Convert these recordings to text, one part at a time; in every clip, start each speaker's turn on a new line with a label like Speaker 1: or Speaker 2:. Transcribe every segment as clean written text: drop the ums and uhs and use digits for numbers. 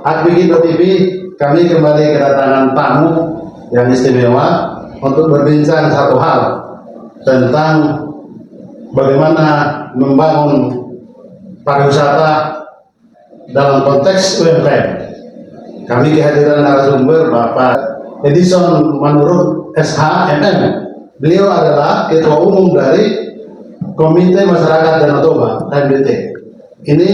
Speaker 1: Akbikindo TV, kami kembali kedatangan tamu yang istimewa untuk berbincang satu hal tentang bagaimana membangun pariwisata dalam konteks UMKM. Kami kehadiran narasumber Bapak Edison Manurung SHMM. Beliau adalah Ketua Umum dari Komite Masyarakat Danau Toba (KMDT). Ini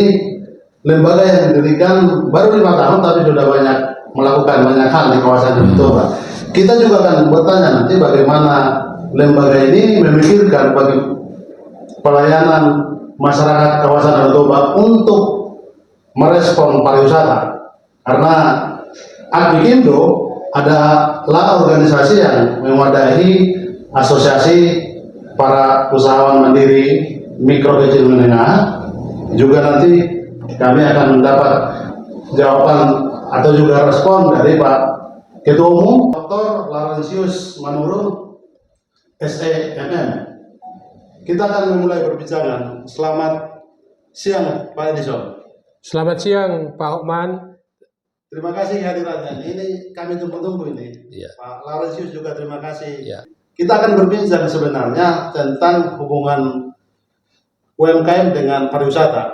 Speaker 1: lembaga yang didirikan baru 5 tahun tapi sudah banyak melakukan banyak hal di kawasan Danau Toba. Kita juga akan bertanya nanti bagaimana lembaga ini memikirkan bagi pelayanan masyarakat kawasan Danau Toba untuk merespon pariwisata. Karena Akbikindo adalah organisasi yang mewadahi asosiasi para usahawan mandiri mikro kecil menengah. Juga nanti kami akan mendapat jawaban atau juga respon dari Pak Ketua Umum Dr. Laurentius Manurung SEMM. Kita akan memulai perbincangan. Selamat siang Pak Edison.
Speaker 2: Selamat siang Pak Hotman.
Speaker 1: Terima kasih hadirannya. Ini kami tunggu-tunggu ini.
Speaker 2: Ya.
Speaker 1: Pak Laurentius juga terima kasih.
Speaker 2: Ya.
Speaker 1: Kita akan berbincang sebenarnya tentang hubungan UMKM dengan pariwisata.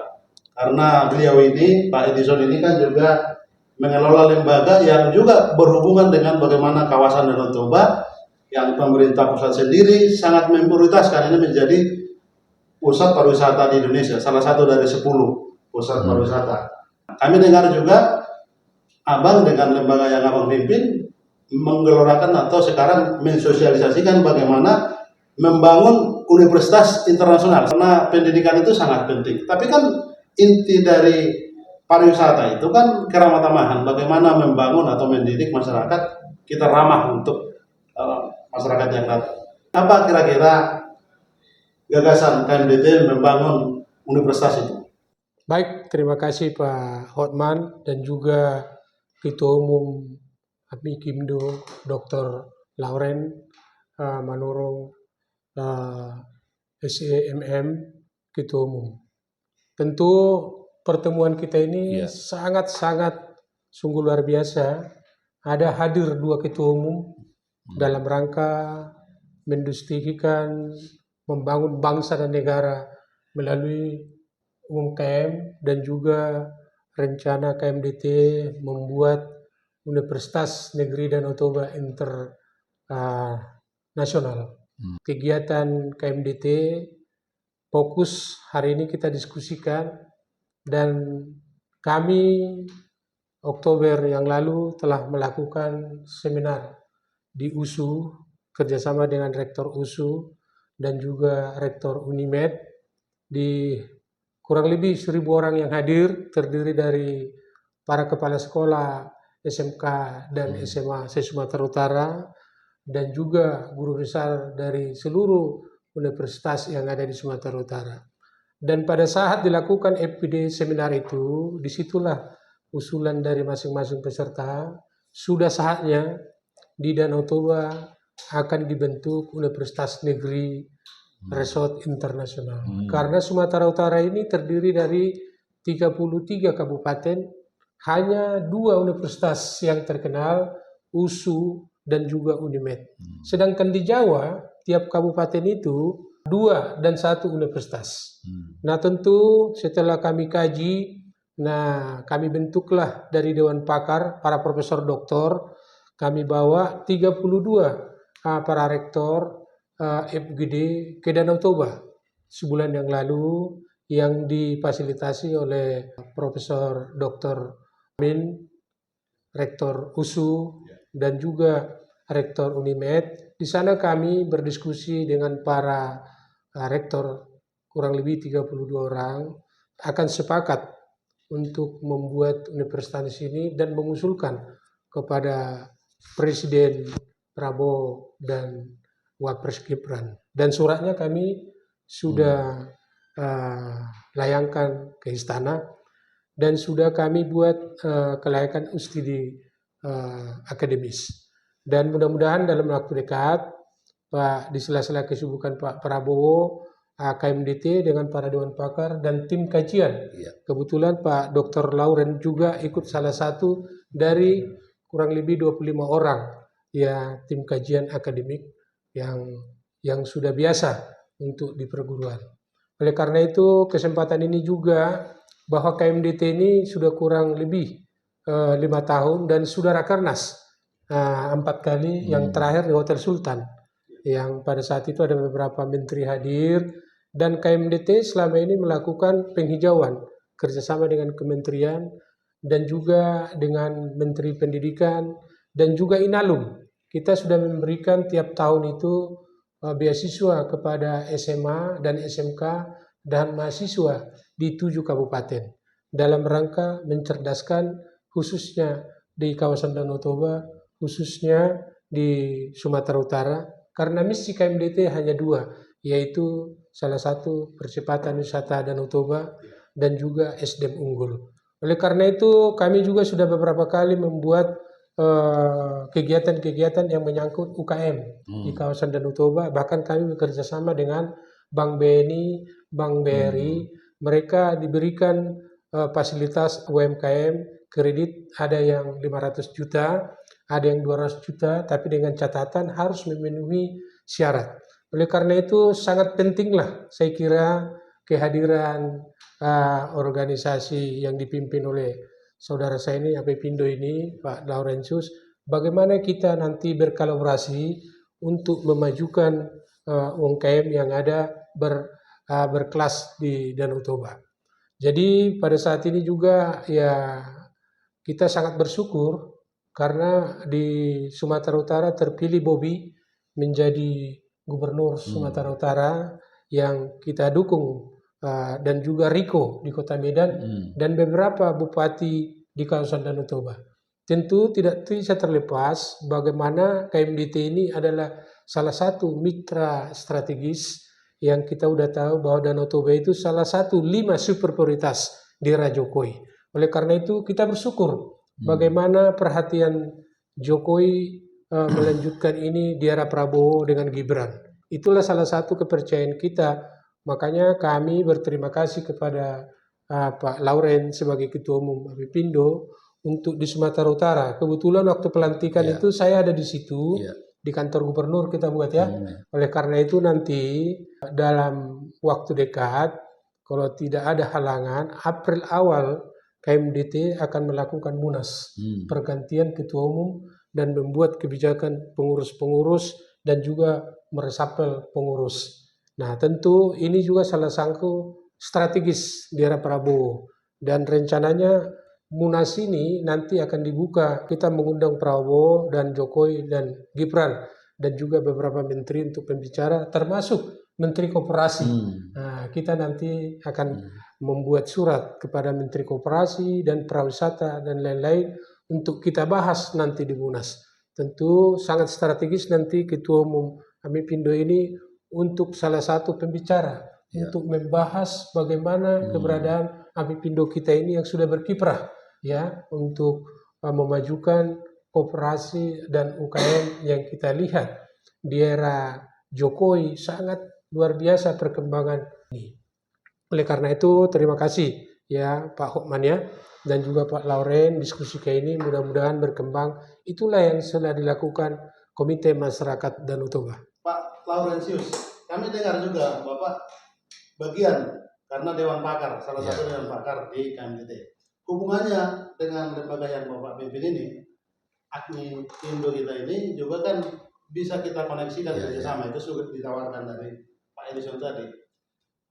Speaker 1: Karena beliau ini, Pak Edison ini kan juga mengelola lembaga yang juga berhubungan dengan bagaimana kawasan Danau Toba yang pemerintah pusat sendiri sangat memprioritaskan ini menjadi pusat pariwisata di Indonesia, salah satu dari 10 pusat pariwisata. Kami dengar juga Abang dengan lembaga yang Abang pimpin menggelorakan atau sekarang mensosialisasikan bagaimana membangun universitas internasional, karena pendidikan itu sangat penting. Tapi kan inti dari pariwisata itu kan keramah tamahan, bagaimana membangun atau mendidik masyarakat kita ramah untuk masyarakat yang datang. Apa kira-kira gagasan KMDT membangun universitas itu?
Speaker 2: Baik, terima kasih Pak Hotman dan juga Ketua Umum Akbikindo Dr. Lauren Manurung SEMM Ketua Umum. Tentu pertemuan kita ini sangat-sangat sungguh luar biasa. Ada hadir 2 ketua umum dalam rangka mendistribusikan membangun bangsa dan negara melalui UMKM dan juga rencana KMDT membuat Universitas Negeri Danau Toba Internasional. Kegiatan KMDT fokus hari ini kita diskusikan, dan kami Oktober yang lalu telah melakukan seminar di USU kerjasama dengan Rektor USU dan juga Rektor Unimed. Di kurang lebih 1.000 orang yang hadir, terdiri dari para kepala sekolah SMK dan SMA se-Sumatera Utara dan juga guru besar dari seluruh universitas yang ada di Sumatera Utara. Dan pada saat dilakukan FPD seminar itu, disitulah usulan dari masing-masing peserta, sudah saatnya di Danau Toba akan dibentuk Universitas Negeri Resort Internasional. Karena Sumatera Utara ini terdiri dari 33 kabupaten, hanya 2 universitas yang terkenal, USU dan juga Unimed. Sedangkan di Jawa, tiap kabupaten itu 2 dan 1 universitas. Nah tentu setelah kami kaji, kami bentuklah dari Dewan Pakar, para profesor doktor, kami bawa 32 para rektor FGD ke Danau Toba sebulan yang lalu, yang difasilitasi oleh Profesor Dr. Amin, Rektor USU dan juga Rektor Unimed. Di sana kami berdiskusi dengan para rektor, kurang lebih 32 orang, akan sepakat untuk membuat universitas ini dan mengusulkan kepada Presiden Prabowo dan Wapres Gibran. Dan suratnya kami sudah layangkan ke istana dan sudah kami buat kelayakan studi akademis. Dan mudah-mudahan dalam waktu dekat, Pak, di sela-sela kesibukan Pak Prabowo KMDT dengan para dewan pakar dan tim kajian.
Speaker 3: Iya.
Speaker 2: Kebetulan Pak Dr. Lauren juga ikut salah satu dari kurang lebih 25 orang ya tim kajian akademik yang sudah biasa untuk di perguruan. Oleh karena itu kesempatan ini juga bahwa KMDT ini sudah kurang lebih 5 tahun dan sudah rakernas 4 kali, yang terakhir di Hotel Sultan, yang pada saat itu ada beberapa menteri hadir, dan KMDT selama ini melakukan penghijauan kerjasama dengan kementerian dan juga dengan Menteri Pendidikan dan juga Inalum. Kita sudah memberikan tiap tahun itu beasiswa kepada SMA dan SMK dan mahasiswa di 7 kabupaten dalam rangka mencerdaskan khususnya di kawasan Danau Toba, khususnya di Sumatera Utara, karena misi KMDT hanya 2, yaitu salah satu percepatan wisata Danau Toba dan juga SDM unggul. Oleh karena itu kami juga sudah beberapa kali membuat kegiatan-kegiatan yang menyangkut UKM di kawasan Danau Toba. Bahkan kami bekerja sama dengan Bank BNI, Bank BRI. Mereka diberikan fasilitas UMKM, kredit ada yang 500 juta, ada yang 200 juta, tapi dengan catatan harus memenuhi syarat. Oleh karena itu sangat pentinglah saya kira kehadiran organisasi yang dipimpin oleh saudara saya ini, Apipindo ini, Pak Laurentius, bagaimana kita nanti berkolaborasi untuk memajukan UMKM yang ada berkelas di Danau Toba. Jadi pada saat ini juga ya kita sangat bersyukur karena di Sumatera Utara terpilih Bobi menjadi gubernur Sumatera Utara yang kita dukung, dan juga Riko di Kota Medan dan beberapa bupati di kawasan Danau Toba. Tentu tidak bisa terlepas bagaimana KMDT ini adalah salah satu mitra strategis yang kita udah tahu bahwa Danau Toba itu salah satu 5 super prioritas di era Jokowi. Oleh karena itu kita bersyukur bagaimana perhatian Jokowi melanjutkan ini di era Prabowo dengan Gibran. Itulah salah satu kepercayaan kita. Makanya kami berterima kasih kepada Pak Lauren sebagai Ketua Umum Apipindo untuk di Sumatera Utara. Kebetulan waktu pelantikan itu saya ada di situ, di kantor gubernur kita buat ya. Oleh karena itu nanti dalam waktu dekat, kalau tidak ada halangan, April awal KMDT akan melakukan munas, pergantian Ketua Umum dan membuat kebijakan pengurus-pengurus dan juga meresapel pengurus. Nah tentu ini juga salah satu strategis di era Prabowo, dan rencananya munas ini nanti akan dibuka, kita mengundang Prabowo dan Jokowi dan Gibran dan juga beberapa menteri untuk pembicara termasuk Menteri Koperasi. Nah, kita nanti akan membuat surat kepada Menteri Koperasi dan Pariwisata dan lain-lain untuk kita bahas nanti di munas. Tentu sangat strategis nanti Ketua Umum Apipindo ini untuk salah satu pembicara untuk membahas bagaimana keberadaan Apipindo kita ini yang sudah berkiprah ya untuk memajukan koperasi dan UKM yang kita lihat di era Jokowi sangat luar biasa perkembangan ini. Oleh karena itu terima kasih ya Pak Hokman ya dan juga Pak Lauren, diskusi kayak ini mudah-mudahan berkembang. Itulah yang sudah dilakukan Komite Masyarakat Danau Toba.
Speaker 1: Pak Laurentius, kami dengar juga Bapak bagian karena Dewan Pakar, salah satu Dewan Pakar di KMDT. Hubungannya dengan lembaga yang Bapak pimpin ini, Apipindo kita ini juga kan bisa kita koneksikan kerjasama. Itu sudah ditawarkan dari Pak Edison tadi.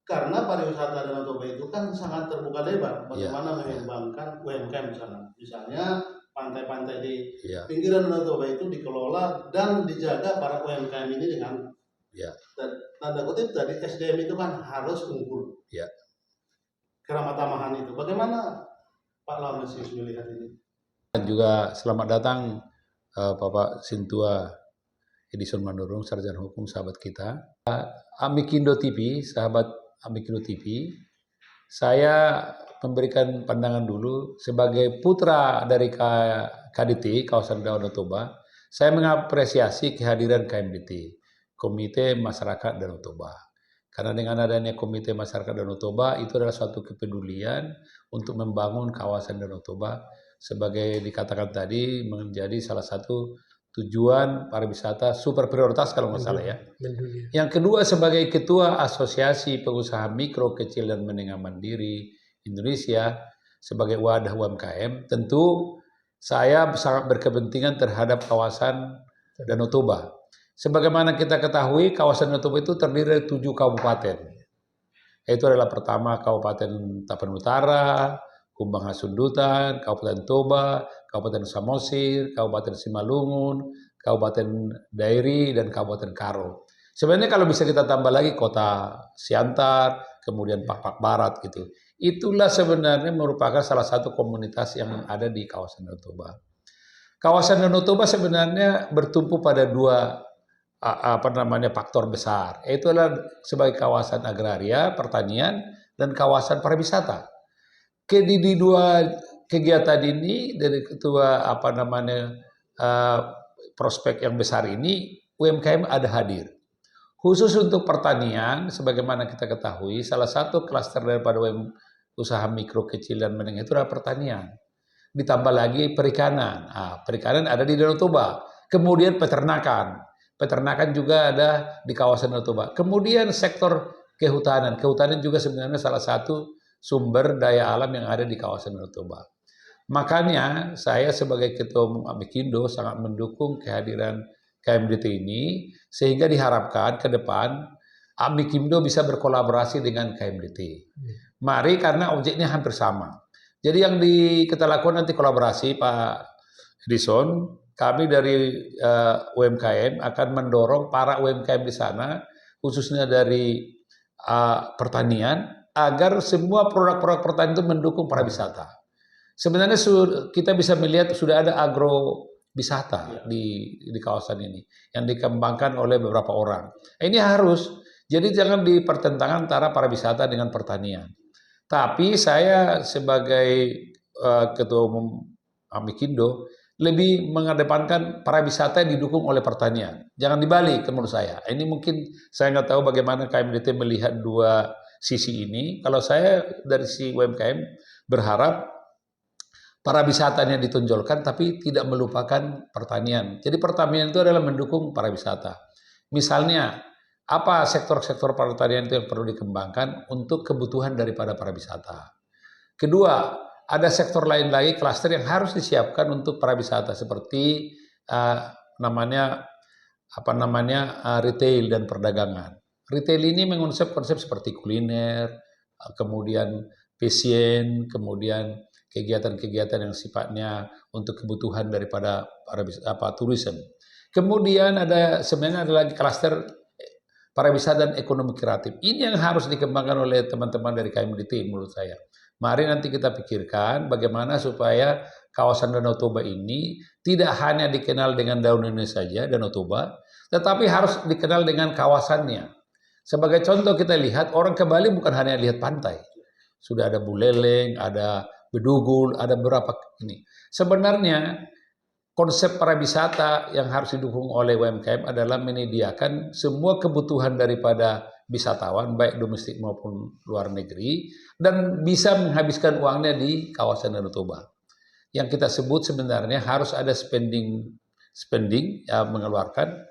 Speaker 1: Karena pariwisata Danau Toba itu kan sangat terbuka lebar, bagaimana mengembangkan UMKM di sana. Misalnya pantai-pantai di pinggiran Danau Toba itu dikelola dan dijaga para UMKM ini dengan tanda kutip tadi SDM itu kan harus unggul. Keramat tamahan itu. Bagaimana Pak Laurentius melihat ini?
Speaker 3: Dan juga selamat datang Bapak Sintua Edison Manurung, sarjana hukum, sahabat kita. Amikindo TV, sahabat Amikindo TV, saya memberikan pandangan dulu sebagai putra dari KDT, kawasan Danau Toba. Saya mengapresiasi kehadiran KMDT, Komite Masyarakat Danau Toba. Karena dengan adanya Komite Masyarakat Danau Toba itu adalah suatu kepedulian untuk membangun kawasan Danau Toba sebagai dikatakan tadi menjadi salah satu tujuan pariwisata super prioritas kalau nggak salah ya.
Speaker 2: Mendunia.
Speaker 3: Yang kedua sebagai Ketua Asosiasi Pengusaha Mikro, Kecil dan Menengah Mandiri Indonesia sebagai wadah UMKM, tentu saya sangat berkepentingan terhadap kawasan Danau Toba. Sebagaimana kita ketahui, kawasan Danau Toba itu terdiri dari 7 kabupaten. Itu adalah pertama Kabupaten Tapan Utara, Kumbang Hasundutan, Kabupaten Toba, Kabupaten Samosir, Kabupaten Simalungun, Kabupaten Dairi, dan Kabupaten Karo. Sebenarnya kalau bisa kita tambah lagi Kota Siantar, kemudian Pak Barat gitu. Itulah sebenarnya merupakan salah satu komunitas yang ada di kawasan Danau Toba. Kawasan Danau Toba sebenarnya bertumpu pada dua faktor besar. Itu adalah sebagai kawasan agraria, pertanian, dan kawasan pariwisata. Di dua kegiatan ini dari ketua prospek yang besar ini UMKM ada hadir. Khusus untuk pertanian, sebagaimana kita ketahui, salah satu klaster daripada usaha mikro, kecil, dan menengah itu adalah pertanian. Ditambah lagi perikanan. Perikanan ada di Danau Toba. Kemudian peternakan. Peternakan juga ada di kawasan Danau Toba. Kemudian sektor kehutanan. Kehutanan juga sebenarnya salah satu sumber daya alam yang ada di kawasan Danau Toba. Makanya saya sebagai Ketua Umum Amikindo sangat mendukung kehadiran KMDT ini, sehingga diharapkan ke depan Amikindo bisa berkolaborasi dengan KMDT. Mari, karena objeknya hampir sama. Jadi yang kita lakukan nanti kolaborasi Pak Edison, kami dari UMKM akan mendorong para UMKM di sana, khususnya dari pertanian, agar semua produk-produk pertanian itu mendukung pariwisata. Sebenarnya kita bisa melihat sudah ada agrowisata di kawasan ini yang dikembangkan oleh beberapa orang. Ini harus, jadi jangan dipertentangkan antara pariwisata dengan pertanian. Tapi saya sebagai Ketua Umum Amikindo lebih mengedepankan pariwisata yang didukung oleh pertanian. Jangan dibalik menurut saya. Ini mungkin saya nggak tahu bagaimana KMDT melihat dua sisi ini. Kalau saya dari si UMKM berharap pariwisatanya ditonjolkan tapi tidak melupakan pertanian. Jadi pertanian itu adalah mendukung pariwisata. Misalnya, apa sektor-sektor pertanian itu yang perlu dikembangkan untuk kebutuhan daripada pariwisata. Kedua, ada sektor lain lagi, klaster yang harus disiapkan untuk pariwisata seperti retail dan perdagangan. Retail ini mengonsep-konsep seperti kuliner, kemudian fashion, kemudian kegiatan-kegiatan yang sifatnya untuk kebutuhan daripada tourism. Kemudian sebenarnya ada lagi klaster pariwisata dan ekonomi kreatif. Ini yang harus dikembangkan oleh teman-teman dari KMDT menurut saya. Mari nanti kita pikirkan bagaimana supaya kawasan Danau Toba ini tidak hanya dikenal dengan daunnya saja, Danau Toba, tetapi harus dikenal dengan kawasannya. Sebagai contoh kita lihat, orang ke Bali bukan hanya lihat pantai. Sudah ada Buleleng, ada Bedugul, ada beberapa ini. Sebenarnya konsep pariwisata yang harus didukung oleh UMKM adalah menyediakan semua kebutuhan daripada wisatawan, baik domestik maupun luar negeri, dan bisa menghabiskan uangnya di kawasan Danau Toba. Yang kita sebut sebenarnya harus ada spending ya, mengeluarkan.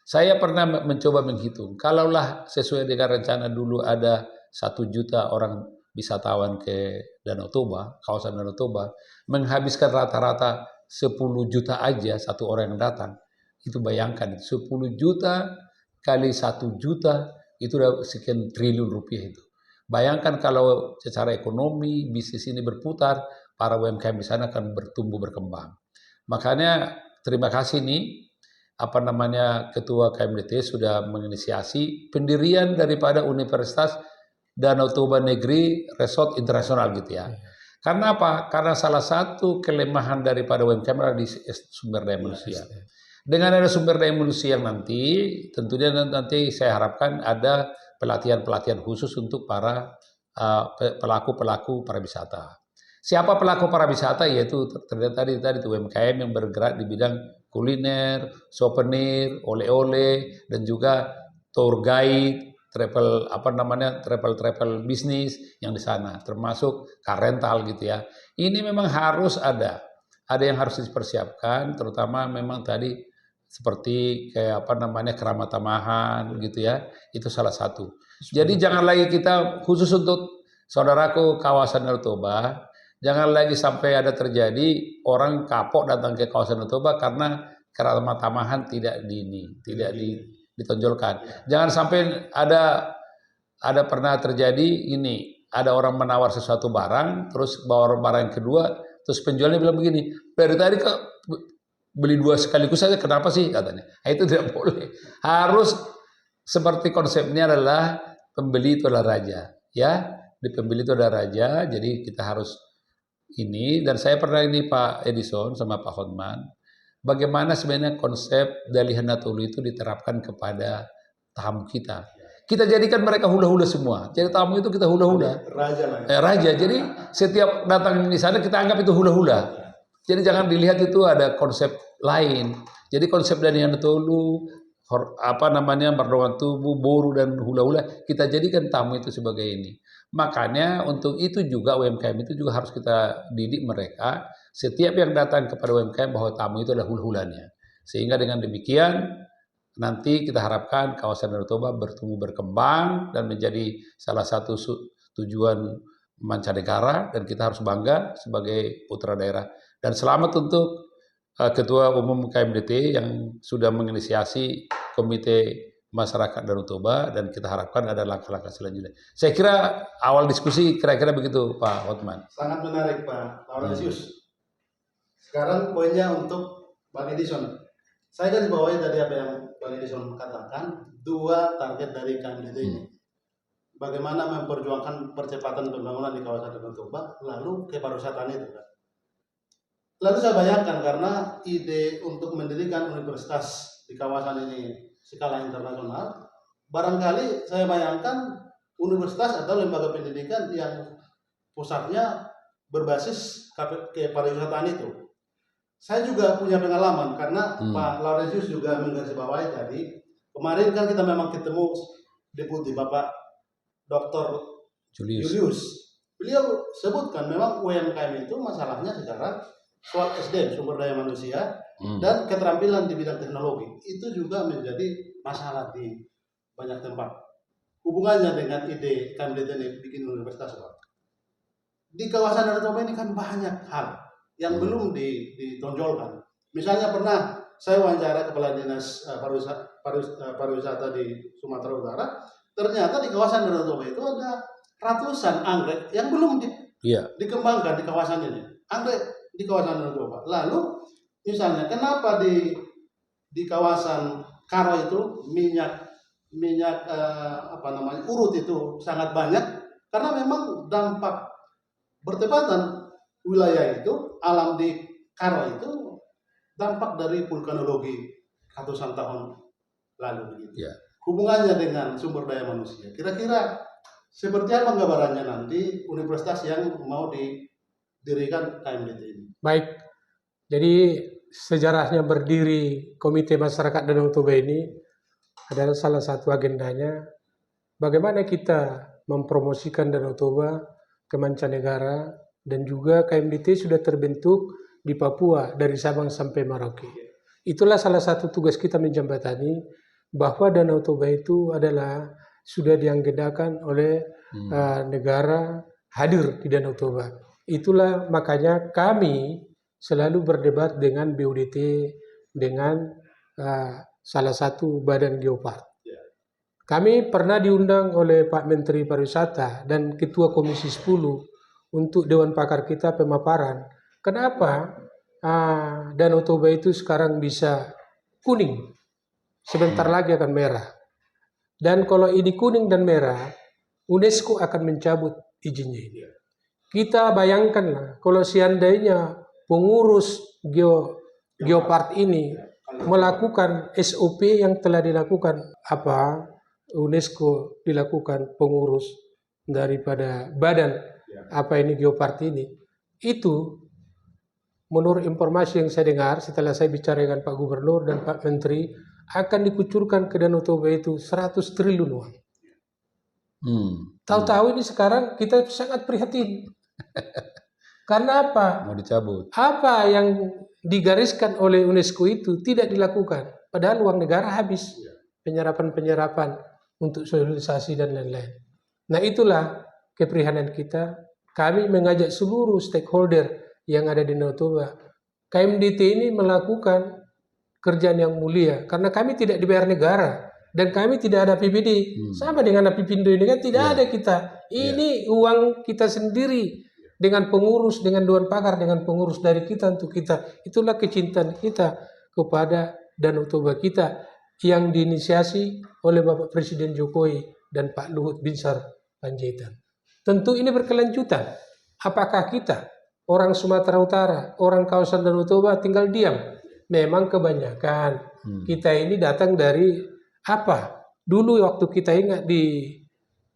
Speaker 3: Saya pernah mencoba menghitung, kalaulah sesuai dengan rencana dulu ada 1 juta orang wisatawan ke Danau Toba, kawasan Danau Toba, menghabiskan rata-rata 10 juta aja satu orang yang datang. Itu bayangkan, 10 juta kali 1 juta, itu udah sekian triliun rupiah itu. Bayangkan kalau secara ekonomi bisnis ini berputar, para UMKM di sana akan bertumbuh berkembang. Makanya terima kasih nih Ketua KMDT sudah menginisiasi pendirian daripada Universitas Danau Toba Negeri Resort Internasional gitu ya. Karena apa? Karena salah satu kelemahan daripada UMKM adalah di sumber daya manusia. Dengan ada sumber daya manusia yang tentunya nanti saya harapkan ada pelatihan-pelatihan khusus untuk para pelaku-pelaku pariwisata. Siapa pelaku pariwisata? Yaitu tadi UMKM yang bergerak di bidang kuliner, souvenir, oleh-oleh, dan juga tour guide, travel travel bisnis yang di sana, termasuk car rental gitu ya. Ini memang harus ada yang harus dipersiapkan, terutama memang tadi seperti kayak keramat tamahan gitu ya, itu salah satu. Jadi jangan lagi kita khusus untuk saudaraku kawasan Danau Toba, jangan lagi sampai ada terjadi orang kapok datang ke kawasan Danau Toba karena keramat tamahan tidak ditonjolkan. Jangan sampai ada pernah terjadi ini, ada orang menawar sesuatu barang, terus bawa barang yang kedua, terus penjualnya bilang begini, dari tadi kok beli 2 sekaligus saja, kenapa sih katanya? Nah, itu tidak boleh. Harus seperti konsepnya adalah pembeli itu adalah raja, ya. Di pembeli itu adalah raja, jadi kita harus ini. Dan saya pernah ini Pak Edison sama Pak Hotman, bagaimana sebenarnya konsep Dalihan Natolu itu diterapkan kepada tamu kita. Kita jadikan mereka hula-hula semua. Jadi tamu itu kita hula-hula.
Speaker 1: Raja lah.
Speaker 3: Raja. Jadi setiap datang di sana kita anggap itu hula-hula. Jadi jangan dilihat itu ada konsep lain. Jadi konsep Dalihan Natolu, merdongan tubuh, boru dan hula-hula, kita jadikan tamu itu sebagai ini. Makanya untuk itu juga UMKM itu juga harus kita didik mereka. Setiap yang datang kepada UMKM bahwa tamu itu adalah hula-hulanya. Sehingga dengan demikian nanti kita harapkan kawasan Danau Toba bertumbuh berkembang dan menjadi salah satu tujuan mancanegara, dan kita harus bangga sebagai putra daerah. Dan selamat untuk Ketua Umum KMDT yang sudah menginisiasi Komite Masyarakat Danau Toba, dan kita harapkan ada langkah-langkah selanjutnya. Saya kira awal diskusi kira-kira begitu Pak Hotman.
Speaker 1: Sangat menarik Pak Laurentius. Sekarang poinnya untuk Bang Edison. Saya garis bawahi tadi apa yang Bang Edison katakan, 2 target dari KMDT ini. Bagaimana memperjuangkan percepatan pembangunan di kawasan Danau Toba, lalu kepariwisataan itu kan. Lalu saya bayangkan, karena ide untuk mendirikan universitas di kawasan ini skala internasional, barangkali saya bayangkan universitas atau lembaga pendidikan yang pusatnya berbasis kepariwisataan itu. Saya juga punya pengalaman, karena Pak Laurentius juga menggarisbawahi tadi. Kemarin kan kita memang ketemu Deputi Bapak Dr. Julius. Beliau sebutkan memang UMKM itu masalahnya sekarang soal SDM, sumber daya manusia, dan keterampilan di bidang teknologi. Itu juga menjadi masalah di banyak tempat. Hubungannya dengan ide KMDT ini bikin universitas, Pak. Di kawasan Danau Toba ini kan banyak hal yang belum ditonjolkan. Misalnya pernah saya wawancara Kepala Dinas Pariwisata di Sumatera Utara, ternyata di kawasan Danau Toba itu ada ratusan anggrek yang belum dikembangkan di kawasan ini. Anggrek di kawasan Danau Toba. Lalu misalnya kenapa di kawasan Karo itu minyak urut itu sangat banyak, karena memang dampak bertepatan wilayah itu, alam di Karo itu dampak dari vulkanologi ratusan tahun lalu begitu. Hubungannya dengan sumber daya manusia. Kira-kira seperti apa gambarannya nanti universitas yang mau didirikan KMDT ini?
Speaker 2: Baik, jadi sejarahnya berdiri Komite Masyarakat Danau Toba ini adalah salah satu agendanya bagaimana kita mempromosikan Danau Toba ke mancanegara, dan juga KMDT sudah terbentuk di Papua dari Sabang sampai Merauke. Itulah salah satu tugas kita menjembatani bahwa Danau Toba itu adalah sudah dianggedakan oleh negara hadir di Danau Toba. Itulah makanya kami selalu berdebat dengan BUDT, dengan salah satu badan geopark. Kami pernah diundang oleh Pak Menteri Pariwisata dan Ketua Komisi 10 untuk Dewan Pakar kita pemaparan. Kenapa Danau Toba itu sekarang bisa kuning, sebentar lagi akan merah. Dan kalau ini kuning dan merah, UNESCO akan mencabut izinnya ini. Kita bayangkanlah kalau seandainya pengurus geopark ini melakukan SOP yang telah dilakukan UNESCO dilakukan pengurus daripada badan geopark ini, itu menurut informasi yang saya dengar setelah saya bicara dengan Pak Gubernur dan Pak Menteri, akan dikucurkan ke Danau Toba itu 100 triliun uang. Tahu-tahu ini sekarang kita sangat prihatin. Karena apa?
Speaker 3: Mau dicabut.
Speaker 2: Apa yang digariskan oleh UNESCO itu tidak dilakukan. Padahal uang negara habis. Penyerapan-penyerapan untuk sosialisasi dan lain-lain. Nah itulah keprihatinan kita. Kami mengajak seluruh stakeholder yang ada di Danau Toba. KMDT ini melakukan kerjaan yang mulia. Karena kami tidak dibayar negara. Dan kami tidak ada APBD. Sama dengan Apipindo ini kan tidak ada kita. Ini uang kita sendiri. Dengan pengurus, dengan Dewan Pakar, dengan pengurus dari kita untuk kita. Itulah kecintaan kita kepada Danau Toba kita yang diinisiasi oleh Bapak Presiden Jokowi dan Pak Luhut Binsar Panjaitan. Tentu ini berkelanjutan. Apakah kita, orang Sumatera Utara, orang kawasan Danau Toba tinggal diam? Memang kebanyakan kita ini datang dari apa? Dulu waktu kita ingat di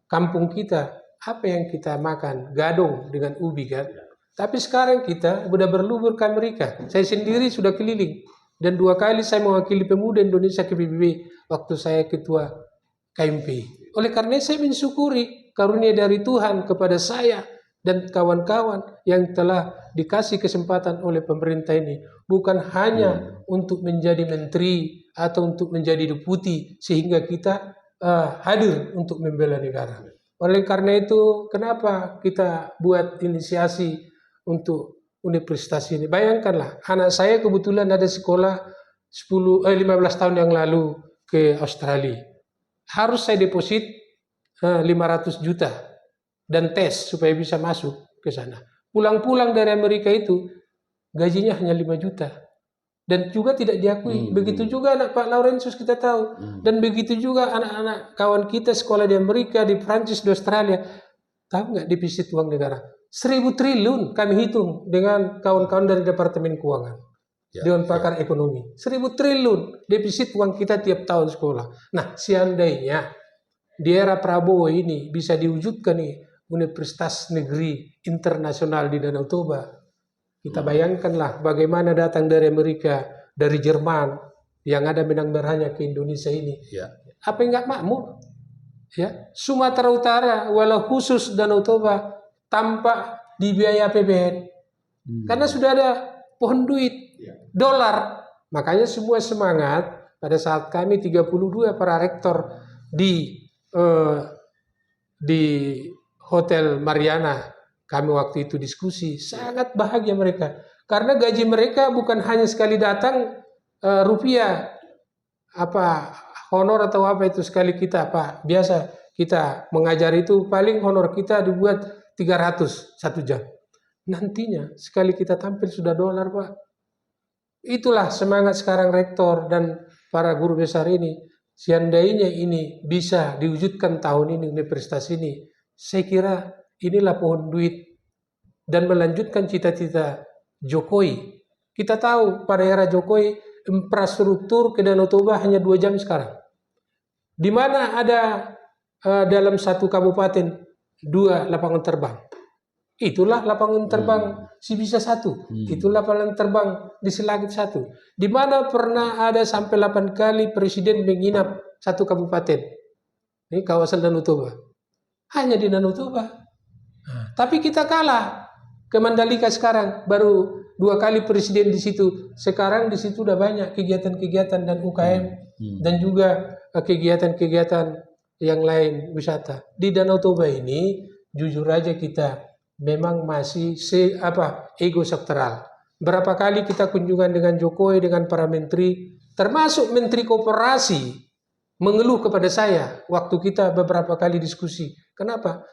Speaker 2: kampung kita, apa yang kita makan? Gadong dengan ubi kan? Tapi sekarang kita sudah berlubur ke Amerika. Saya sendiri sudah keliling. Dan 2 kali saya mewakili pemuda Indonesia ke PBB waktu saya ketua KMP. Oleh karena saya mensyukuri karunia dari Tuhan kepada saya dan kawan-kawan yang telah dikasih kesempatan oleh pemerintah ini. Bukan hanya untuk menjadi menteri atau untuk menjadi deputi sehingga kita hadir untuk membela negara. Oleh karena itu, kenapa kita buat inisiasi untuk universitas ini? Bayangkanlah, anak saya kebetulan ada sekolah 15 tahun yang lalu ke Australia. Harus saya deposit 500 juta dan tes supaya bisa masuk ke sana. Pulang-pulang dari Amerika itu gajinya hanya 5 juta. Dan juga tidak diakui. Begitu juga anak Pak Laurentius kita tahu. Dan begitu juga anak-anak kawan kita sekolah di Amerika, di Prancis, di Australia. Tahu nggak defisit uang negara? 1.000 triliun kami hitung dengan kawan-kawan dari Departemen Keuangan. Dewan Pakar Ekonomi. 1.000 triliun defisit uang kita tiap tahun sekolah. Nah, seandainya di era Prabowo ini bisa diwujudkan nih Universitas Negeri Internasional di Danau Toba. Kita bayangkanlah bagaimana datang dari Amerika, dari Jerman, yang ada benang merahnya ke Indonesia ini. Apa yang nggak makmur? Ya, Sumatera Utara, walau khusus Danau Toba, tanpa dibiaya APBN. Karena sudah ada pohon duit, dolar. Makanya semua semangat pada saat kami 32 para rektor di Hotel Mariana. Kami waktu itu diskusi, sangat bahagia mereka. Karena gaji mereka bukan hanya sekali datang rupiah, honor atau apa itu sekali kita, biasa kita mengajar itu paling honor kita dibuat 300 1 jam. Nantinya sekali kita tampil sudah dolar, Pak. Itulah semangat sekarang rektor dan para guru besar ini. Seandainya ini bisa diwujudkan tahun ini universitas ini, saya kira inilah pohon duit dan melanjutkan cita-cita Jokowi. Kita tahu pada era Jokowi infrastruktur ke Danau Toba hanya 2 jam sekarang. Di mana ada dalam satu kabupaten 2 lapangan terbang. Itulah lapangan terbang Sibisa 1. Itulah lapangan terbang di Selagit 1. Di mana pernah ada sampai 8 kali presiden menginap satu kabupaten. Ini kawasan Danau Toba. Hanya di Danau Toba. Tapi kita kalah ke Mandalika sekarang, baru 2 kali presiden di situ. Sekarang di situ udah banyak kegiatan-kegiatan dan UKM dan juga kegiatan-kegiatan yang lain wisata. Di Danau Toba ini jujur aja kita memang masih ego sektoral. Berapa kali kita kunjungan dengan Jokowi dengan para menteri, termasuk Menteri Koperasi mengeluh kepada saya waktu kita beberapa kali diskusi. Kenapa?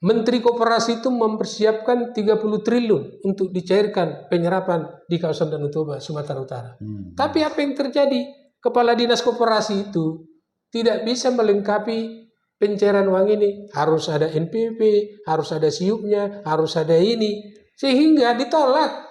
Speaker 2: Menteri Koperasi itu mempersiapkan 30 triliun untuk dicairkan penyerapan di kawasan Danau Toba, Sumatera Utara. Tapi apa yang terjadi? Kepala Dinas Koperasi itu tidak bisa melengkapi pencairan uang ini. Harus ada NPP, harus ada siupnya, harus ada ini. Sehingga ditolak.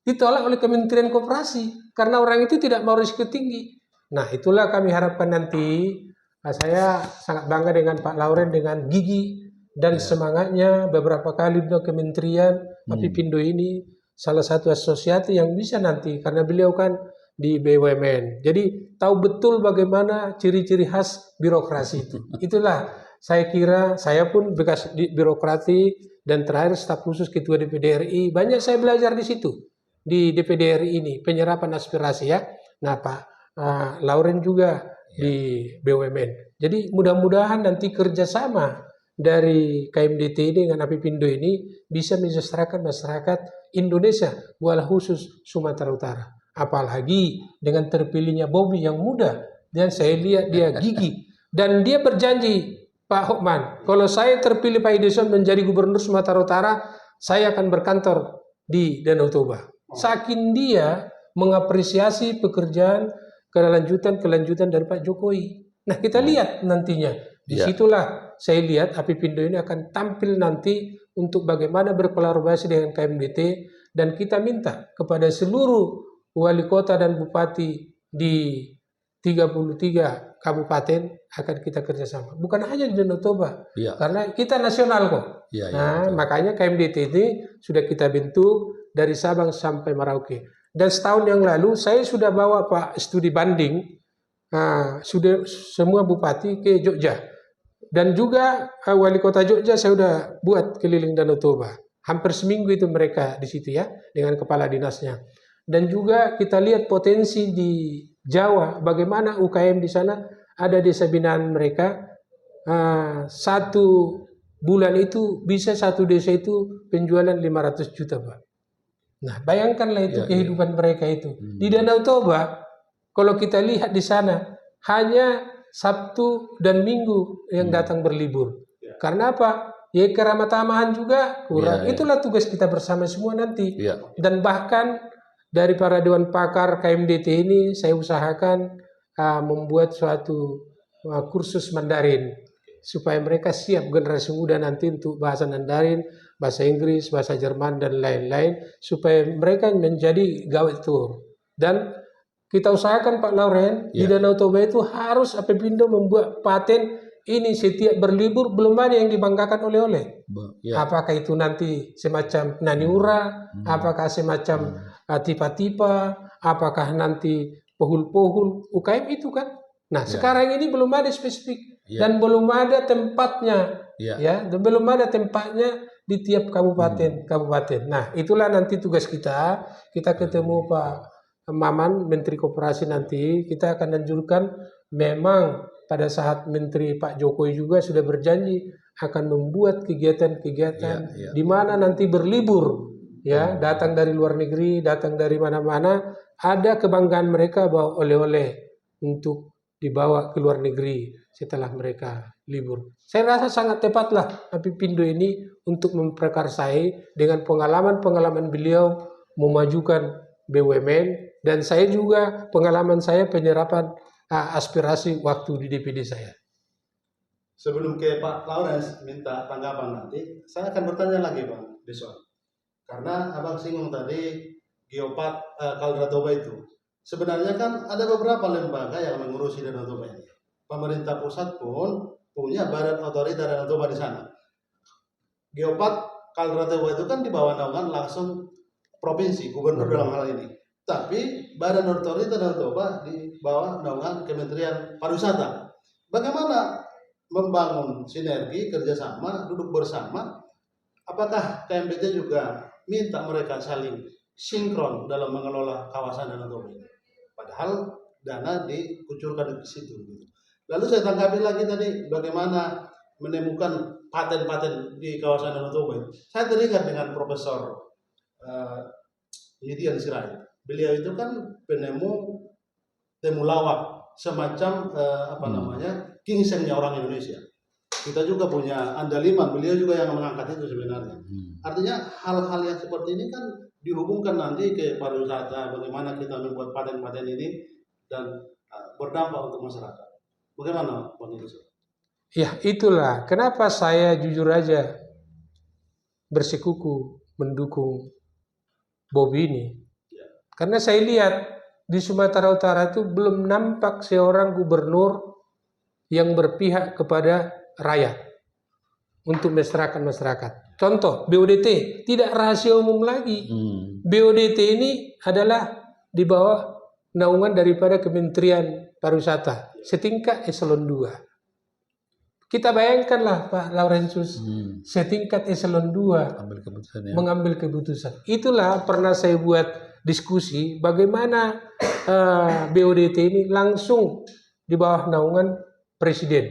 Speaker 2: Ditolak oleh Kementerian Koperasi. Karena orang itu tidak mau risiko tinggi. Nah itulah kami harapkan nanti. Saya sangat bangga dengan Pak Lauren dengan gigi dan semangatnya beberapa kali di kementerian Apipindo ini salah satu asosiasi yang bisa nanti karena beliau kan di BUMN. Jadi tahu betul bagaimana ciri-ciri khas birokrasi itu. Itulah saya kira saya pun bekas di birokrasi dan terakhir staf khusus Ketua DPD RI. Banyak saya belajar di situ di DPD RI ini penyerapan aspirasi ya. Nah Pak Lauren juga di BUMN. Jadi mudah-mudahan nanti kerjasama dari KMDT ini dengan Apipindo ini bisa mensejahterakan masyarakat Indonesia, walau khusus Sumatera Utara. Apalagi dengan terpilihnya Bobby yang muda, dan saya lihat dia gigih dan dia berjanji, Pak Hokman, kalau saya terpilih Pak Edison menjadi Gubernur Sumatera Utara, saya akan berkantor di Danau Toba. Saking dia mengapresiasi pekerjaan kelanjutan dari Pak Jokowi. Nah kita lihat nantinya. Disitulah saya lihat Apipindo ini akan tampil nanti untuk bagaimana berkolaborasi dengan KMDT, dan kita minta kepada seluruh wali kota dan bupati di 33 kabupaten akan kita kerjasama. Bukan hanya di Danau Toba, karena kita nasional kok. Makanya KMDT ini sudah kita bentuk dari Sabang sampai Merauke. Dan setahun yang lalu saya sudah bawa Pak studi banding sudah semua bupati ke Jogja. Dan juga wali kota Jogja saya sudah buat keliling Danau Toba. Hampir seminggu itu mereka di situ ya dengan kepala dinasnya. Dan juga kita lihat potensi di Jawa, bagaimana UKM di sana ada desa binaan mereka. Satu bulan itu bisa satu desa itu penjualan 500 juta Pak. Nah bayangkanlah itu kehidupan mereka itu. Di Danau Toba kalau kita lihat di sana hanya Sabtu dan Minggu yang datang berlibur. Karena apa? Ya keramah-tamahan juga kurang. Itulah tugas kita bersama semua nanti. Dan bahkan dari para dewan pakar KMDT ini saya usahakan membuat suatu kursus Mandarin supaya mereka siap generasi muda nanti untuk bahasa Mandarin, bahasa Inggris, bahasa Jerman dan lain-lain supaya mereka menjadi gawat tour. Dan kita usahakan Pak Lauren di Danau Toba itu harus Apipindo membuat paten ini setiap berlibur belum ada yang dibanggakan oleh-oleh. Apakah itu nanti semacam naniura, apakah semacam tipa-tipa, apakah nanti pohul-pohul, UKM itu kan. Nah sekarang ini belum ada spesifik dan belum ada tempatnya, dan belum ada tempatnya di tiap kabupaten. Nah itulah nanti tugas kita ketemu Pak Maman, Menteri Koperasi nanti, kita akan anjurkan memang pada saat Menteri Pak Jokowi juga sudah berjanji akan membuat kegiatan-kegiatan di mana nanti berlibur, datang dari luar negeri, datang dari mana-mana, ada kebanggaan mereka bawa oleh-oleh untuk dibawa ke luar negeri setelah mereka libur. Saya rasa sangat tepatlah Apipindo ini untuk memprakarsai dengan pengalaman-pengalaman beliau memajukan BUMN, dan saya juga pengalaman saya penyerapan aspirasi waktu di DPD saya.
Speaker 1: Sebelum ke Pak Lawrence minta tanggapan nanti, saya akan bertanya lagi Bang Deson. Karena Abang singgung tadi Geopark Caldera Toba itu. Sebenarnya kan ada beberapa lembaga yang mengurusi Danau Toba ini. Pemerintah pusat pun punya badan otorita Danau Toba di sana. Geopark Caldera Toba itu kan di bawah naungan langsung provinsi, gubernur dalam hal ini. Tapi badan otorita Danau Toba di bawah naungan Kementerian Pariwisata. Bagaimana membangun sinergi, kerjasama, duduk bersama? Apakah KMDT juga minta mereka saling sinkron dalam mengelola kawasan Danau Toba ini? Padahal dana dikucurkan ke situ. Lalu saya tanggapi lagi tadi bagaimana menemukan paten-paten di kawasan Danau Toba. Saya teringat dengan Profesor Midian Sirait. Beliau itu kan penemu temulawak, semacam gingsengnya orang Indonesia. Kita juga punya andaliman, beliau juga yang mengangkat itu sebenarnya. Artinya hal-hal yang seperti ini kan dihubungkan nanti ke pariwisata, bagaimana kita membuat paten-paten ini dan berdampak untuk masyarakat. Bagaimana Bang Yusuf?
Speaker 2: Ya itulah kenapa saya jujur aja bersikuku mendukung Bobby ini. Karena saya lihat di Sumatera Utara itu belum nampak seorang gubernur yang berpihak kepada rakyat untuk masyarakat. Contoh, BODT tidak rahasia umum lagi. BODT ini adalah di bawah naungan daripada Kementerian Pariwisata setingkat eselon 2. Kita bayangkanlah Pak Laurentius, setingkat eselon 2
Speaker 3: Ambil keputusan ya.
Speaker 2: mengambil keputusan. Itulah pernah saya buat diskusi bagaimana BODT ini langsung di bawah naungan Presiden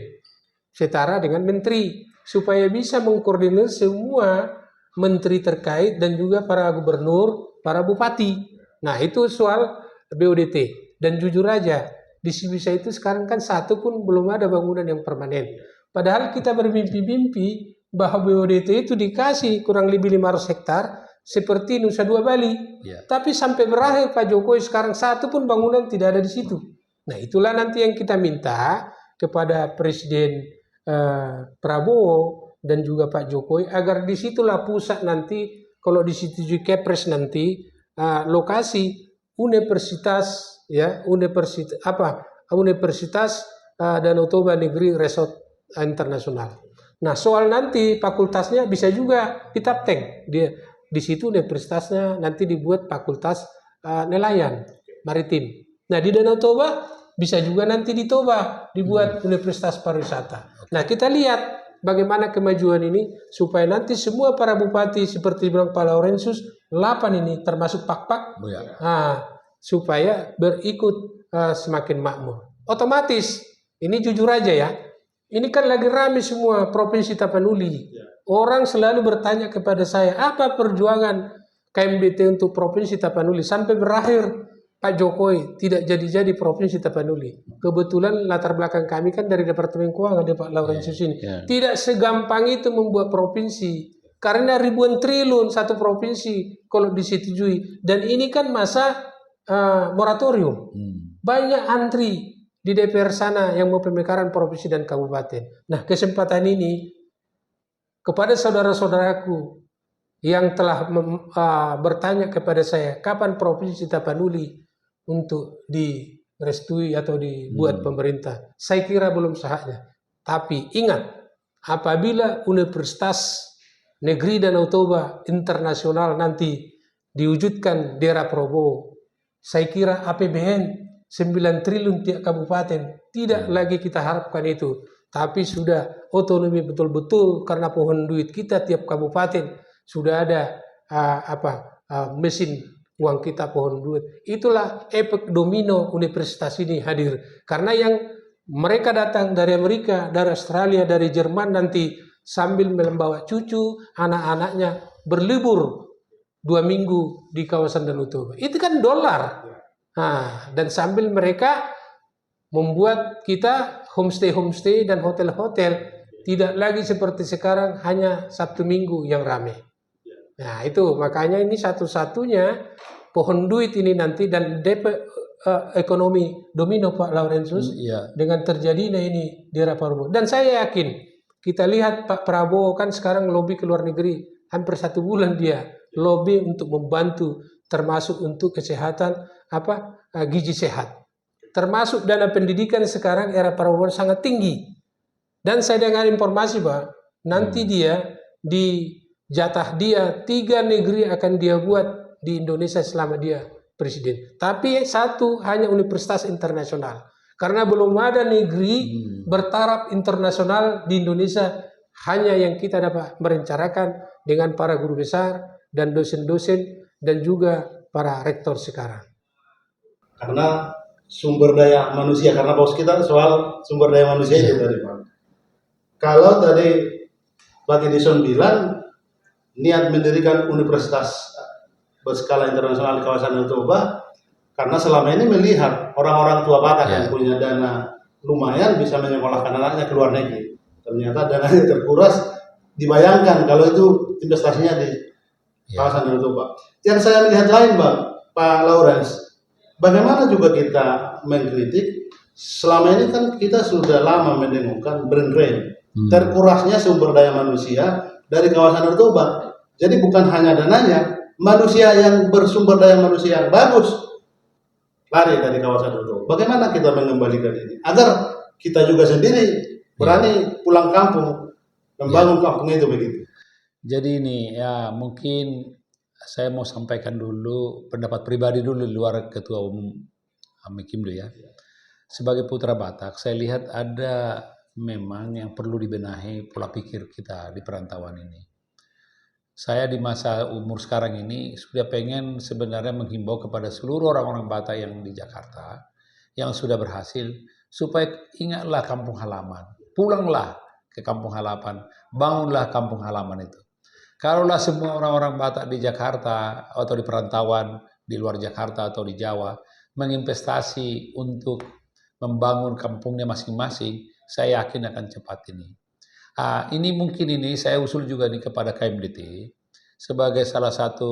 Speaker 2: setara dengan Menteri supaya bisa mengkoordinir semua menteri terkait dan juga para gubernur, para bupati. Nah itu soal BODT. Dan jujur aja di Sibisa itu sekarang kan satu pun belum ada bangunan yang permanen. Padahal kita bermimpi-mimpi bahwa BODT itu dikasih kurang lebih 500 hektar seperti Nusa Dua Bali.
Speaker 3: Ya.
Speaker 2: Tapi sampai berakhir Pak Jokowi sekarang satu pun bangunan tidak ada di situ. Nah itulah nanti yang kita minta kepada Presiden Prabowo dan juga Pak Jokowi agar disitulah pusat nanti kalau disetujui Kepres nanti lokasi universitas ya Universitas Danau Toba Negeri Resort Internasional. Nah soal nanti fakultasnya bisa juga di Tapteng di situ universitasnya nanti dibuat fakultas nelayan maritim. Nah di Danau Toba bisa juga nanti di Toba dibuat Universitas Pariwisata. Nah kita lihat bagaimana kemajuan ini supaya nanti semua para bupati seperti bilang Pak Laurentius 8 ini termasuk Pak-Pak supaya berikut semakin makmur. Otomatis ini jujur aja ya. Ini kan lagi rame semua Provinsi Tapanuli. Orang selalu bertanya kepada saya, apa perjuangan KMDT untuk Provinsi Tapanuli sampai berakhir Pak Jokowi tidak jadi Provinsi Tapanuli. Kebetulan latar belakang kami kan dari Departemen Keuangan Pak Laurentius ini. Tidak segampang itu membuat provinsi. Karena ribuan triliun satu provinsi kalau disetujui. Dan ini kan masa moratorium. Banyak antri di DPR sana yang mau pemekaran provinsi dan kabupaten. Nah kesempatan ini kepada saudara-saudaraku yang telah bertanya kepada saya kapan Provinsi Tapanuli untuk direstui atau dibuat pemerintah. Saya kira belum saatnya. Tapi ingat, apabila Universitas Negeri Danau Toba Internasional nanti diwujudkan di era Prabowo, saya kira APBN 9 triliun tiap kabupaten tidak lagi kita harapkan itu, tapi sudah otonomi betul-betul karena pohon duit kita tiap kabupaten sudah ada mesin uang kita pohon duit. Itulah efek domino universitas ini hadir karena yang mereka datang dari Amerika, dari Australia, dari Jerman nanti sambil membawa cucu anak-anaknya berlibur 2 minggu di kawasan Danau Toba. Itu kan dolar. Dan sambil mereka membuat kita homestay dan hotel-hotel tidak lagi seperti sekarang hanya Sabtu Minggu yang ramai. Nah itu makanya ini satu-satunya pohon duit ini nanti dan ekonomi domino Pak Laurentius dengan terjadinya ini di era Prabowo. Dan saya yakin kita lihat Pak Prabowo kan sekarang lobby ke luar negeri hampir 1 bulan dia lobby untuk membantu termasuk untuk kesehatan gizi sehat. Termasuk dana pendidikan sekarang era Prabowo sangat tinggi. Dan saya dengar informasi Pak, nanti dia di jatah dia 3 negeri akan dia buat di Indonesia selama dia presiden. Tapi satu hanya universitas internasional. Karena belum ada negeri bertaraf internasional di Indonesia, hanya yang kita dapat merencanakan dengan para guru besar dan dosen-dosen dan juga para rektor sekarang.
Speaker 1: Karena sumber daya manusia, karena bos kita soal sumber daya manusia itu tadi Pak. Kalau tadi Pak Edison bilang niat mendirikan universitas berskala internasional di kawasan Danau Toba karena selama ini melihat orang-orang tua Batak yang punya dana lumayan bisa menyekolahkan anaknya ke luar negeri. Ternyata dananya terkuras, dibayangkan kalau itu investasinya di kawasan Danau Toba. Yang saya lihat lain Pak Lawrence, bagaimana juga kita mengkritik selama ini kan kita sudah lama mendengarkan brain drain, terkurasnya sumber daya manusia dari kawasan Danau Toba. Jadi bukan hanya dananya, manusia yang bersumber daya manusia yang bagus lari dari kawasan Danau Toba. Bagaimana kita mengembalikan ini agar kita juga sendiri berani pulang kampung membangun kampung itu begitu.
Speaker 3: Jadi ini ya mungkin saya mau sampaikan dulu pendapat pribadi dulu di luar Ketua Umum Amikindo ya. Sebagai putra Batak, saya lihat ada memang yang perlu dibenahi pola pikir kita di perantauan ini. Saya di masa umur sekarang ini sudah pengen sebenarnya menghimbau kepada seluruh orang-orang Batak yang di Jakarta yang sudah berhasil supaya ingatlah kampung halaman, pulanglah ke kampung halaman, bangunlah kampung halaman itu. Kalaulah semua orang-orang Batak di Jakarta atau di perantauan di luar Jakarta atau di Jawa menginvestasi untuk membangun kampungnya masing-masing, saya yakin akan cepat ini. Ini mungkin ini saya usul juga nih kepada KMDT sebagai salah satu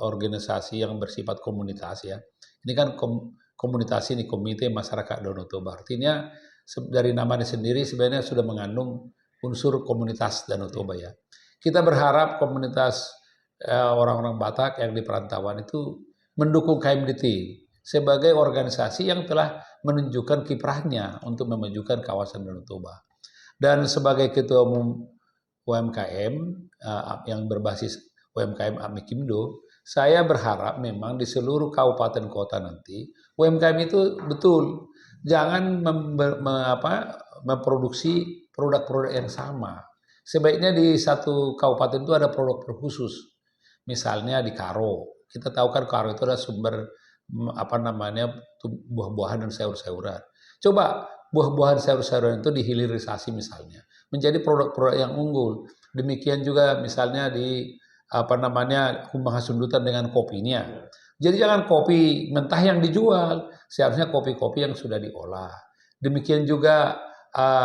Speaker 3: organisasi yang bersifat komunitas ya. Ini kan komunitas ini Komite Masyarakat Danau Toba. Artinya dari namanya sendiri sebenarnya sudah mengandung unsur komunitas Danau Toba ya. Kita berharap komunitas orang-orang Batak yang di perantauan itu mendukung KMDT sebagai organisasi yang telah menunjukkan kiprahnya untuk memajukan kawasan Danau Toba. Dan sebagai ketua umum UMKM yang berbasis UMKM Amikindo, saya berharap memang di seluruh kabupaten kota nanti UMKM itu betul jangan memproduksi produk-produk yang sama. Sebaiknya di satu kabupaten itu ada produk khusus. Misalnya di Karo, kita tahu kan Karo itu adalah sumber buah-buahan dan sayur-sayuran. Coba buah-buahan sayur-sayuran itu dihilirisasi misalnya menjadi produk-produk yang unggul. Demikian juga misalnya di Humbang Hasundutan dengan kopinya. Jadi jangan kopi mentah yang dijual, seharusnya kopi-kopi yang sudah diolah. Demikian juga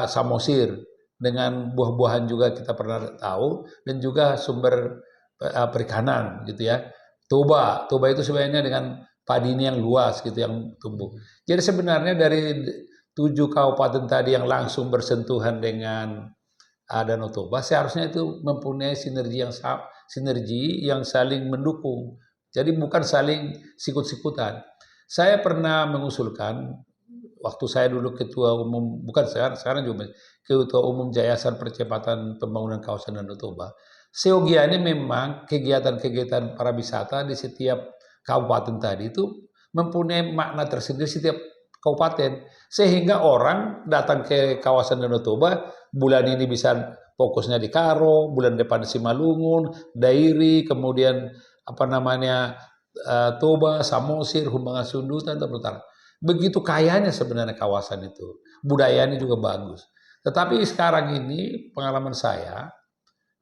Speaker 3: Samosir dengan buah-buahan juga kita pernah tahu dan juga sumber perikanan gitu ya. Toba itu sebenarnya dengan padinya yang luas gitu yang tumbuh. Jadi sebenarnya dari 7 kabupaten tadi yang langsung bersentuhan dengan Danau Toba seharusnya itu mempunyai sinergi yang saling mendukung. Jadi bukan saling sikut-sikutan. Saya pernah mengusulkan waktu saya dulu ketua umum, bukan sekarang juga ketua umum Yayasan Percepatan Pembangunan Kawasan Danau Toba. Seyogianya memang kegiatan-kegiatan para wisata di setiap kabupaten tadi itu mempunyai makna tersendiri setiap kabupaten, sehingga orang datang ke kawasan Danau Toba bulan ini bisa fokusnya di Karo, bulan depan di Simalungun, Dairi, kemudian Toba, Samosir, Humbang Hasundutan, dan Utara. Begitu kayanya sebenarnya kawasan itu, budayanya juga bagus. Tetapi sekarang ini pengalaman saya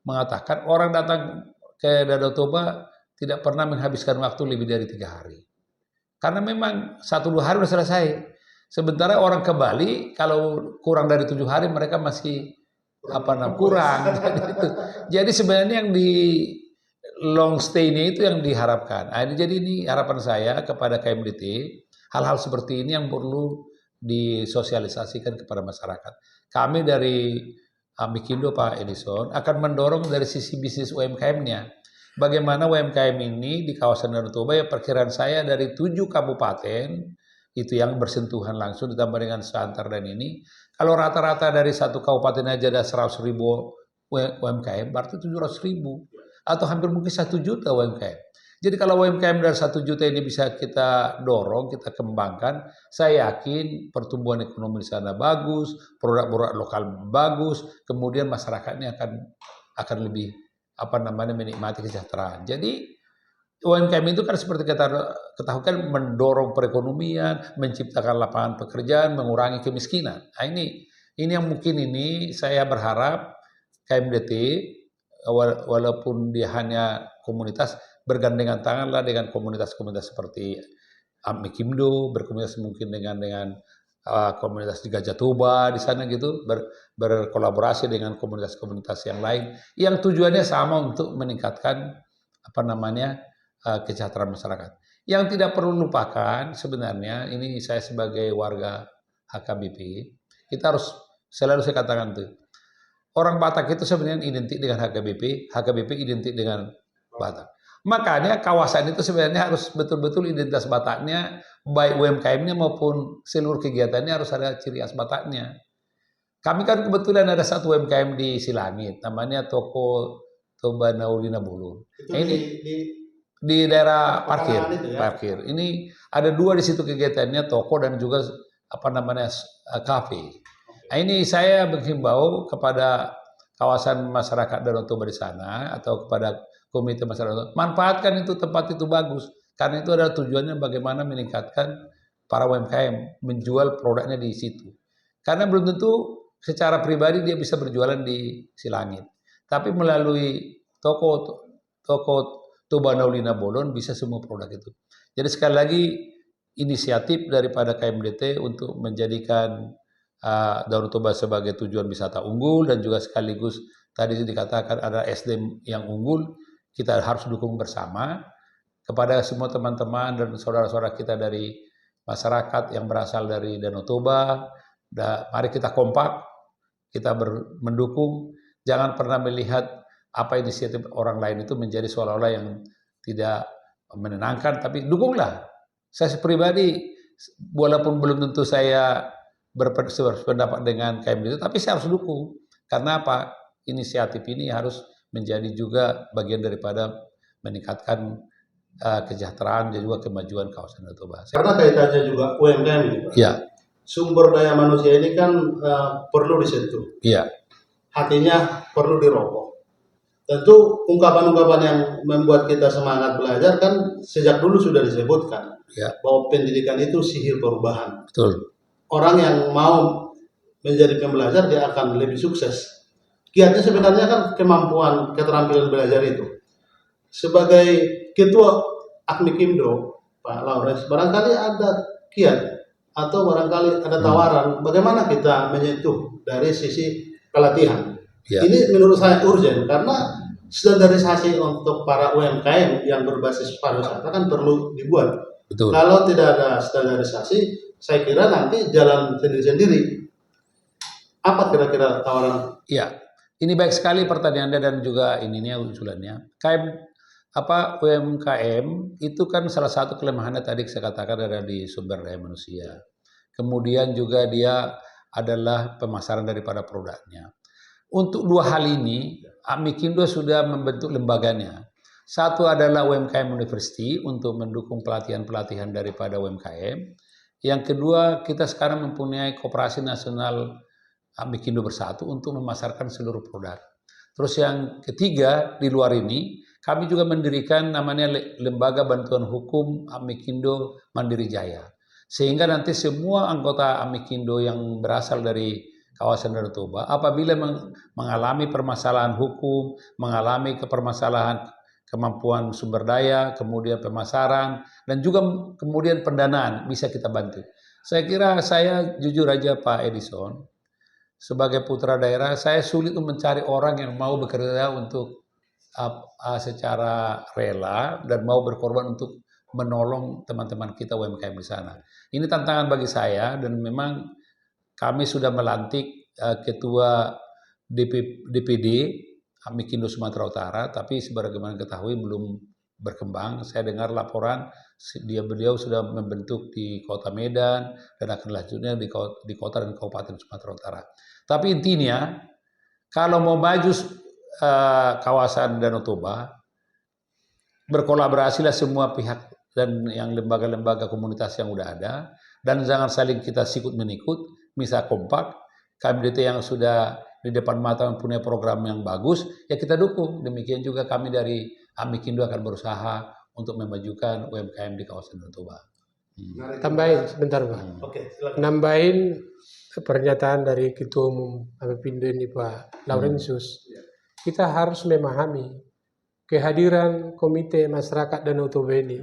Speaker 3: mengatakan orang datang ke Danau Toba tidak pernah menghabiskan waktu lebih dari 3 hari. Karena memang 1-2 hari sudah selesai. Sementara orang ke Bali kalau kurang dari 7 hari mereka masih kurang. Jadi sebenarnya yang di long stay-nya itu yang diharapkan. Jadi ini harapan saya kepada KMDT, hal-hal seperti ini yang perlu disosialisasikan kepada masyarakat. Kami dari Amikindo Pak Edison akan mendorong dari sisi bisnis UMKM-nya. Bagaimana UMKM ini di kawasan Danau Toba ya perkiraan saya dari 7 kabupaten itu yang bersentuhan langsung ditambah dengan Santar dan ini. Kalau rata-rata dari satu kabupaten aja ada 100.000 UMKM, berarti 700.000 atau hampir mungkin 1 juta UMKM. Jadi kalau UMKM dari 1 juta ini bisa kita dorong, kita kembangkan, saya yakin pertumbuhan ekonomi di sana bagus, produk-produk lokal bagus, kemudian masyarakatnya akan lebih menikmati kesejahteraan. Jadi UMKM itu kan seperti kita ketahui kan mendorong perekonomian, menciptakan lapangan pekerjaan, mengurangi kemiskinan. Nah, ini yang mungkin ini saya berharap KMDT walaupun dia hanya komunitas bergandengan tanganlah dengan komunitas-komunitas seperti Amikindo, berkomunitas mungkin dengan komunitas di Gajah Toba di sana gitu, berkolaborasi dengan komunitas-komunitas yang lain yang tujuannya sama untuk meningkatkan kesejahteraan masyarakat. Yang tidak perlu lupakan sebenarnya ini saya sebagai warga HKBP, kita harus selalu saya katakan tuh orang Batak itu sebenarnya identik dengan HKBP, HKBP identik dengan Batak. Makanya kawasan itu sebenarnya harus betul-betul identitas Bataknya, baik UMKM-nya maupun seluruh kegiatannya harus ada ciri khas Bataknya. Kami kan kebetulan ada satu UMKM di Silangit, namanya Toko Toba Naulina Bulu.
Speaker 1: Itu
Speaker 3: di daerah parkir,
Speaker 1: Pekarangan itu ya?
Speaker 3: parkir. Ini ada 2 di situ kegiatannya, toko dan juga apa namanya kafe. Nah, ini saya menghimbau kepada kawasan masyarakat Danau Toba di sana atau kepada komite masyarakat, manfaatkan itu tempat itu bagus karena itu adalah tujuannya bagaimana meningkatkan para UMKM menjual produknya di situ. Karena belum tentu secara pribadi dia bisa berjualan di Silangit, tapi melalui toko Toba Naulina Bolon bisa semua produk itu. Jadi sekali lagi inisiatif daripada KMDT untuk menjadikan Danau Toba sebagai tujuan wisata unggul dan juga sekaligus tadi dikatakan ada SDM yang unggul, kita harus dukung bersama kepada semua teman-teman dan saudara-saudara kita dari masyarakat yang berasal dari Danau Toba. Mari kita kompak, kita mendukung, jangan pernah melihat apa inisiatif orang lain itu menjadi seolah-olah yang tidak menenangkan, tapi dukunglah. Saya pribadi, walaupun belum tentu saya berpendapat dengan KMD itu, tapi saya harus dukung. Karena apa? Inisiatif ini harus menjadi juga bagian daripada meningkatkan kesejahteraan dan juga kemajuan kawasan Danau Toba.
Speaker 1: Karena kaitannya juga UMKM ini, Pak.
Speaker 3: Ya,
Speaker 1: Sumber daya manusia ini kan perlu disentuh.
Speaker 3: ya,
Speaker 1: Hatinya perlu dirokok. Tentu ungkapan-ungkapan yang membuat kita semangat belajar kan sejak dulu sudah disebutkan
Speaker 3: ya,
Speaker 1: bahwa pendidikan itu sihir perubahan.
Speaker 3: betul.
Speaker 1: Orang yang mau menjadi pembelajar dia akan lebih sukses. Kiatnya sebenarnya kan kemampuan, keterampilan belajar itu. Sebagai ketua Akmikindo, Pak Lawrence, barangkali ada kiat atau barangkali ada tawaran bagaimana kita menyentuh dari sisi pelatihan.
Speaker 3: Ya.
Speaker 1: Ini menurut saya urgent karena standarisasi untuk para UMKM yang berbasis pariwisata kan perlu dibuat.
Speaker 3: Betul.
Speaker 1: Kalau tidak ada standarisasi, saya kira nanti jalan sendiri-sendiri. Apa kira-kira tawaran?
Speaker 3: Ya, ini baik sekali pertanyaannya dan juga ininya usulannya. UMKM itu kan salah satu kelemahannya tadi saya katakan ada di sumber daya manusia. Kemudian juga dia adalah pemasaran daripada produknya. Untuk 2 hal ini, Amikindo sudah membentuk lembaganya. Satu adalah UMKM University untuk mendukung pelatihan-pelatihan daripada UMKM. Yang kedua, kita sekarang mempunyai Koperasi Nasional Amikindo Bersatu untuk memasarkan seluruh produk. Terus yang ketiga, di luar ini, kami juga mendirikan namanya Lembaga Bantuan Hukum Amikindo Mandiri Jaya. Sehingga nanti semua anggota Amikindo yang berasal dari kawasan Danau Toba apabila mengalami permasalahan hukum, mengalami permasalahan kemampuan sumber daya, kemudian pemasaran, dan juga kemudian pendanaan bisa kita bantu. Saya kira saya jujur aja Pak Edison, sebagai putra daerah, saya sulit untuk mencari orang yang mau bekerja untuk secara rela dan mau berkorban untuk menolong teman-teman kita UMKM di sana. Ini tantangan bagi saya dan memang kami sudah melantik ketua DPD Amikindo Sumatera Utara, tapi sebagaimana ketahui belum berkembang. Saya dengar laporan beliau sudah membentuk di Kota Medan dan akan lanjutnya di kota dan kabupaten Sumatera Utara. Tapi intinya kalau mau maju kawasan Danau Toba, berkolaborasilah semua pihak dan yang lembaga-lembaga komunitas yang udah ada, dan jangan saling kita sikut menikut, misal kompak. KMDT yang sudah di depan mata mempunyai program yang bagus, ya kita dukung. Demikian juga kami dari Amikindo akan berusaha untuk memajukan UMKM di kawasan Danau Toba.
Speaker 2: Tambahin sebentar Pak.
Speaker 1: Oke, silakan.
Speaker 2: Nambahin pernyataan dari Ketua Umum Amikindo ini Pak Laurentius. Kita harus memahami kehadiran Komite Masyarakat Danau Toba ini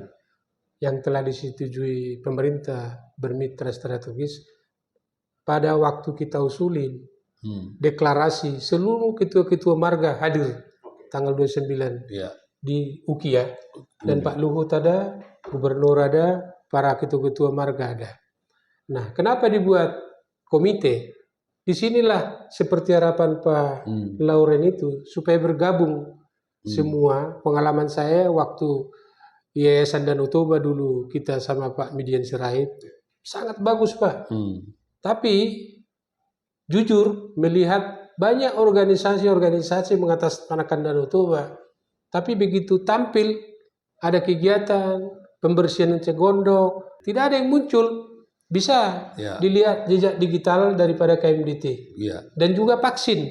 Speaker 2: yang telah disetujui pemerintah bermitra strategis. Pada waktu kita usulin deklarasi seluruh ketua-ketua marga hadir tanggal 29 di UKIA dan Pak Luhut ada, Gubernur ada, para ketua-ketua marga ada. Nah, kenapa dibuat komite? Disinilah seperti harapan Pak Lauren itu supaya bergabung semua. Pengalaman saya waktu Yayasan Danau Toba dulu kita sama Pak Midian Sirait sangat bagus Pak. Tapi jujur melihat banyak organisasi-organisasi mengatasnamakan Danau Toba, tapi begitu tampil ada kegiatan pembersihan cegondok, tidak ada yang muncul. Bisa
Speaker 3: Ya.
Speaker 2: dilihat jejak digital daripada KMDT.
Speaker 3: Iya.
Speaker 2: Dan juga vaksin.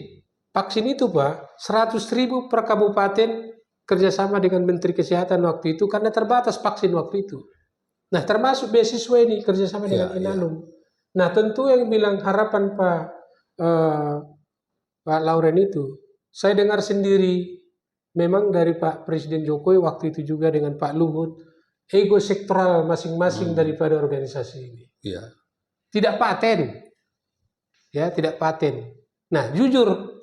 Speaker 2: Vaksin itu Pak, 100.000 per kabupaten kerjasama dengan Menteri Kesehatan waktu itu karena terbatas vaksin waktu itu. Nah termasuk beasiswa ini kerjasama dengan
Speaker 3: Iya, iya.
Speaker 2: Inalum. Nah tentu yang bilang harapan Pak Lauren itu, saya dengar sendiri memang dari Pak Presiden Jokowi waktu itu juga dengan Pak Luhut, ego sektoral masing-masing daripada organisasi ini.
Speaker 3: Iya.
Speaker 2: Tidak paten, ya tidak paten. Nah jujur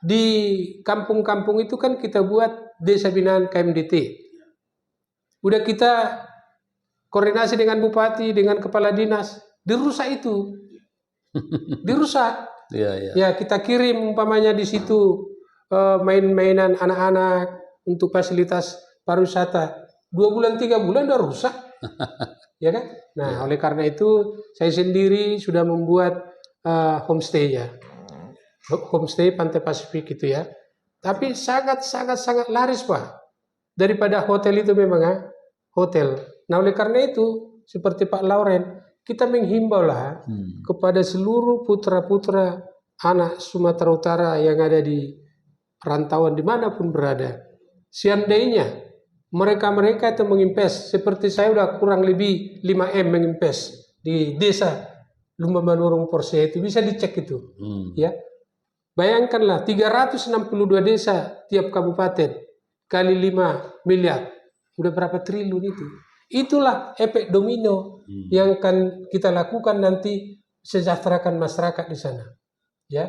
Speaker 2: di kampung-kampung itu kan kita buat desa binaan KMDT. Udah kita koordinasi dengan bupati, dengan kepala dinas, dirusak itu, dirusak.
Speaker 3: Iya, iya.
Speaker 2: Ya kita kirim umpamanya di situ main-mainan anak-anak untuk fasilitas pariwisata. 2 bulan 3 bulan udah rusak, ya kan? Nah oleh karena itu saya sendiri sudah membuat homestay ya, homestay Pantai Pasifik itu ya. Tapi sangat laris Pak daripada hotel itu memang hotel. Nah oleh karena itu seperti Pak Lauren kita menghimbau lah kepada seluruh putra-putra anak Sumatera Utara yang ada di rantauan dimanapun berada. Seandainya mereka itu mengimpes, seperti saya udah kurang lebih 5M mengimpes di desa Lumba Manurung Porsia itu, bisa dicek itu. Ya. Bayangkanlah 362 desa tiap kabupaten kali 5 miliar. Udah berapa triliun itu. Itulah efek domino yang akan kita lakukan nanti sejahterakan masyarakat di sana. Ya.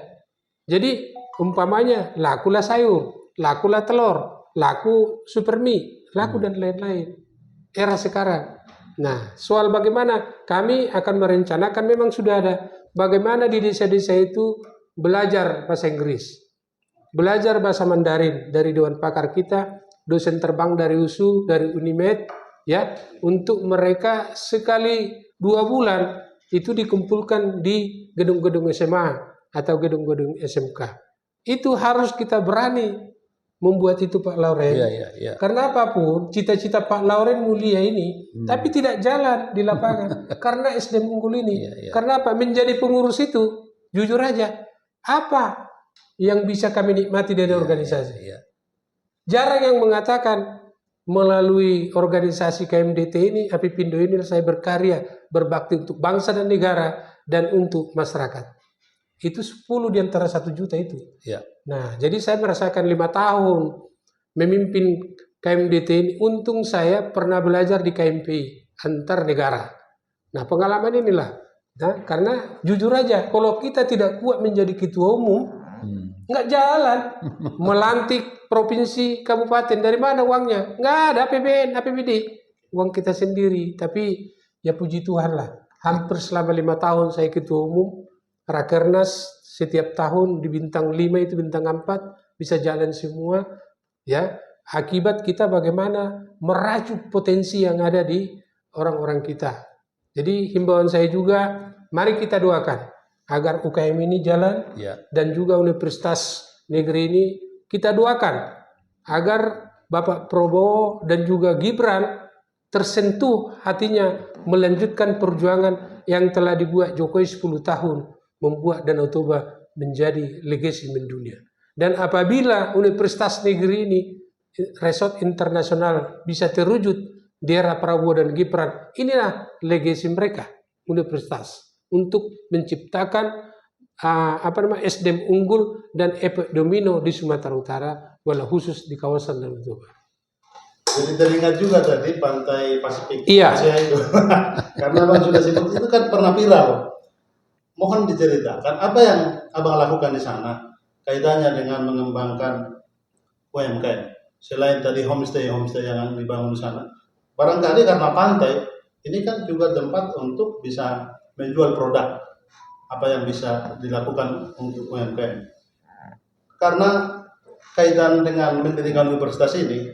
Speaker 2: Jadi umpamanya lakulah sayur, lakulah telur, laku supermi, laku dan lain-lain. Era sekarang. Nah, soal bagaimana kami akan merencanakan memang sudah ada bagaimana di desa-desa itu belajar bahasa Inggris, belajar bahasa Mandarin dari Dewan Pakar kita, dosen terbang dari USU, dari Unimed, ya, untuk mereka sekali 2 bulan itu dikumpulkan di gedung-gedung SMA atau gedung-gedung SMK. Itu harus kita berani membuat itu Pak Lauren.
Speaker 3: Iya.
Speaker 2: Karena apapun cita-cita Pak Lauren mulia ini, tapi tidak jalan di lapangan karena SDM unggul ini.
Speaker 3: Iya.
Speaker 2: Karena apa? Menjadi pengurus itu, jujur aja, apa yang bisa kami nikmati dari organisasi?
Speaker 3: Iya.
Speaker 2: Jarang yang mengatakan melalui organisasi KMDT ini, Apipindo ini saya berkarya, berbakti untuk bangsa dan negara dan untuk masyarakat. Itu 10 di antara 1 juta itu.
Speaker 3: Iya.
Speaker 2: Nah, jadi saya merasakan 5 tahun memimpin KMDT ini. Untung saya pernah belajar di KMPI antar negara. Nah, pengalaman inilah. Nah, karena jujur aja, kalau kita tidak kuat menjadi ketua umum, nggak jalan. Melantik provinsi, kabupaten, dari mana uangnya? Nggak ada APBN, APBD. Uang kita sendiri. Tapi ya puji Tuhan lah. Hampir selama 5 tahun saya ketua umum. Rakernas setiap tahun di bintang 5 itu bintang 4 bisa jalan semua, ya. Akibat kita bagaimana meracuk potensi yang ada di orang-orang kita. Jadi himbauan saya juga, mari kita doakan agar UKM ini jalan, dan juga Universitas Negeri ini kita doakan agar Bapak Prabowo dan juga Gibran tersentuh hatinya melanjutkan perjuangan yang telah dibuat Jokowi 10 tahun. Membuat Danau Toba menjadi legasi mendunia. Dan apabila Universitas Negeri ini, resort internasional bisa terwujud di era Prabowo dan Gibran, inilah legasi mereka, universitas, untuk menciptakan SDM unggul dan efek domino di Sumatera Utara, walau khusus di kawasan Danau Toba.
Speaker 1: Jadi teringat juga tadi Pantai Pasifik.
Speaker 2: Iya.
Speaker 1: Itu. Karena Bang sudah sebut itu kan pernah viral. Mohon diceritakan apa yang Abang lakukan di sana kaitannya dengan mengembangkan UMKM. Selain tadi homestay yang dibangun di sana, barangkali karena pantai ini kan juga tempat untuk bisa menjual produk apa yang bisa dilakukan untuk UMKM. Karena kaitan dengan mendirikan universitas ini,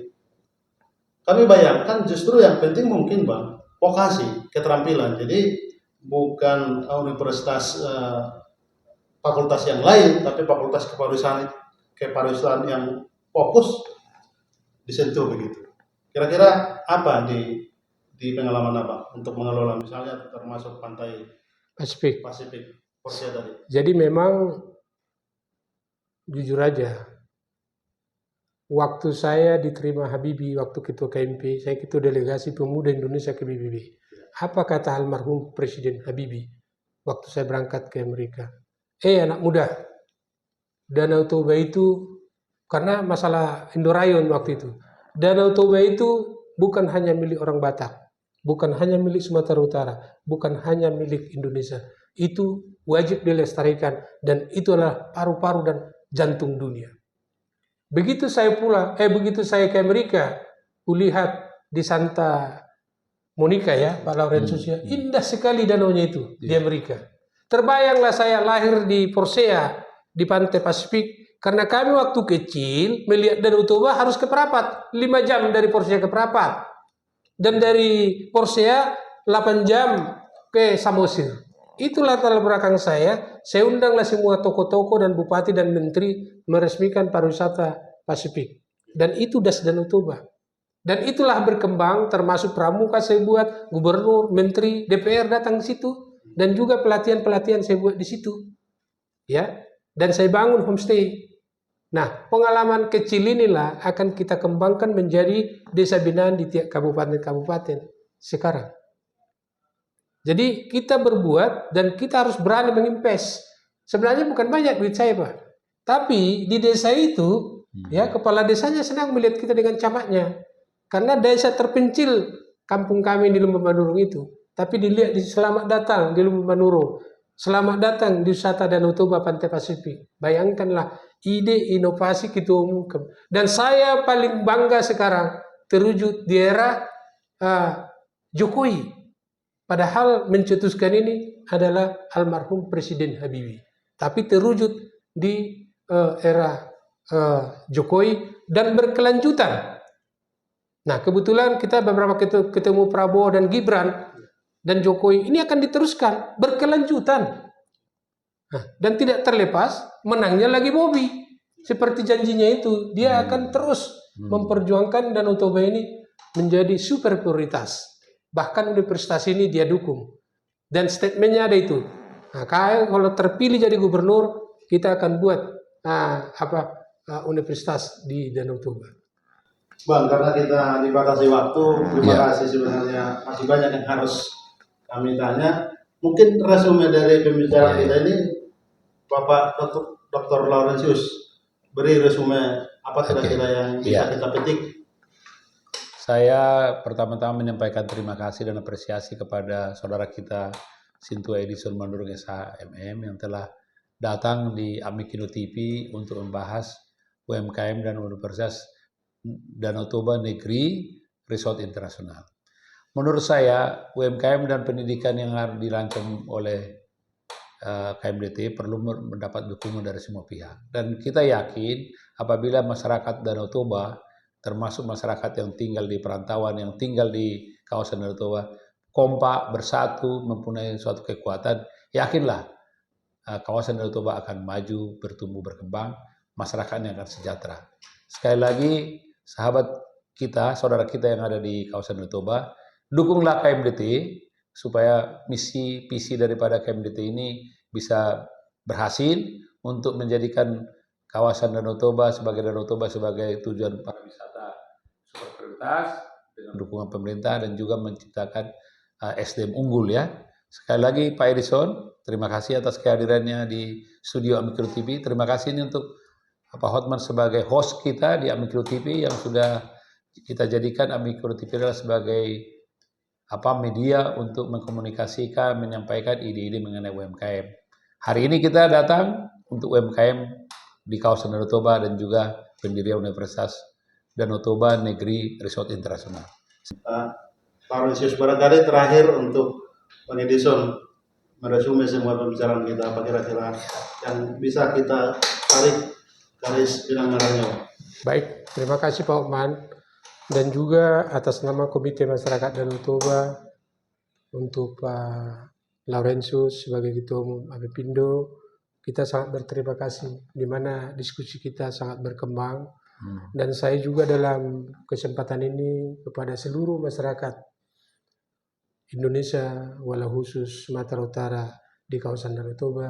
Speaker 1: kami bayangkan justru yang penting mungkin Bang, vokasi, keterampilan. Jadi bukan universitas fakultas yang lain, tapi fakultas kepariwisataan yang fokus disentuh begitu. Kira-kira apa di pengalaman apa untuk mengelola misalnya termasuk pantai
Speaker 2: Pasifik.
Speaker 1: Pasifik Porsia tadi?
Speaker 2: Jadi memang jujur aja, waktu saya diterima Habibie waktu ketua KMP, saya ketua delegasi pemuda Indonesia ke PBB. Apa kata almarhum Presiden Habibie waktu saya berangkat ke Amerika? Anak muda, Danau Toba itu, karena masalah Indorayon waktu itu, Danau Toba itu bukan hanya milik orang Batak, bukan hanya milik Sumatera Utara, bukan hanya milik Indonesia. Itu wajib dilestarikan dan itu adalah paru-paru dan jantung dunia. Begitu saya ke Amerika, kulihat di Santa Monica ya, Pak Laurentius ya, indah sekali danaunya itu di Amerika. Terbayanglah saya lahir di Porsia, di pantai Pasifik, karena kami waktu kecil melihat Danau Toba harus ke Prapat, 5 jam dari Porsia ke Prapat. Dan dari Porsia 8 jam ke Samosir. Itu latar belakang saya undanglah semua tokoh-tokoh dan bupati dan menteri meresmikan pariwisata Pasifik. Dan itu das Danau Toba. Dan itulah berkembang, termasuk pramuka saya buat, gubernur, menteri, DPR datang di situ, dan juga pelatihan-pelatihan saya buat di situ. Ya, dan saya bangun homestay. Nah, pengalaman kecil inilah akan kita kembangkan menjadi desa binaan di tiap kabupaten sekarang. Jadi kita berbuat dan kita harus berani menginvest. Sebenarnya bukan banyak duit saya, Pak. Tapi di desa itu, ya kepala desanya senang melihat kita dengan camatnya. Karena desa terpencil kampung kami di Lumba Manurung itu. Tapi dilihat di selamat datang di Lumba Manurung. Selamat datang di wisata Danau Toba Pantai Pasifik. Bayangkanlah ide inovasi kita umumkan. Dan saya paling bangga sekarang terwujud di era Jokowi. Padahal mencetuskan ini adalah almarhum Presiden Habibie. Tapi terwujud di era Jokowi dan berkelanjutan. Nah, kebetulan kita beberapa ketemu Prabowo dan Gibran dan Jokowi, ini akan diteruskan berkelanjutan. Nah, dan tidak terlepas menangnya lagi Bobi. Seperti janjinya itu, dia akan terus memperjuangkan Danau Toba ini menjadi super prioritas. Bahkan universitas ini dia dukung. Dan statementnya ada itu. Nah, kalau terpilih jadi gubernur, kita akan buat universitas di Danau Toba.
Speaker 1: Bang, karena kita dibatasi waktu, terima kasih sebenarnya masih banyak yang harus kami tanya. Mungkin resume dari pembicaraan kita ini, Bapak Dr. Laurentius, beri resume apa kira-kira yang bisa kita petik.
Speaker 3: Saya pertama-tama menyampaikan terima kasih dan apresiasi kepada saudara kita Sintua Edison Manurung SHMM yang telah datang di Amikino TV untuk membahas UMKM dan Universitas Danau Toba Negeri Resort Internasional. Menurut saya, UMKM dan pendidikan yang harus dirancang oleh KMDT perlu mendapat dukungan dari semua pihak. Dan kita yakin apabila masyarakat Danau Toba, termasuk masyarakat yang tinggal di perantauan, yang tinggal di kawasan Danau Toba, kompak, bersatu, mempunyai suatu kekuatan, yakinlah kawasan Danau Toba akan maju, bertumbuh, berkembang, masyarakatnya akan sejahtera. Sekali lagi, sahabat kita, saudara kita yang ada di kawasan Danau Toba, dukunglah KMDT supaya misi visi daripada KMDT ini bisa berhasil untuk menjadikan kawasan Danau Toba sebagai tujuan pariwisata super prioritas dengan dukungan pemerintah dan juga menciptakan SDM unggul ya. Sekali lagi Pak Edison, terima kasih atas kehadirannya di studio Amikino TV. Terima kasih ini untuk Pak Hotman sebagai host kita di Amikino TV yang sudah kita jadikan Amikino TV adalah sebagai media untuk mengkomunikasikan, menyampaikan ide-ide mengenai UMKM. Hari ini kita datang untuk UMKM di kawasan Danau Toba dan juga pendirian Universitas Danau Toba Negeri Resort Internasional.
Speaker 1: Pak Laurentius, barangkali terakhir untuk Bang Edison meresume semua pembicaraan kita, apa kira-kira yang bisa kita tarik garis benang merahnya?
Speaker 2: Baik, terima kasih Pak Otman. Dan juga atas nama Komite Masyarakat Danau Toba untuk Pak Laurentius sebagai Ketua Umum APindo, kita sangat berterima kasih di mana diskusi kita sangat berkembang Dan saya juga dalam kesempatan ini kepada seluruh masyarakat Indonesia, walau khusus Sumatera Utara di kawasan Danau Toba,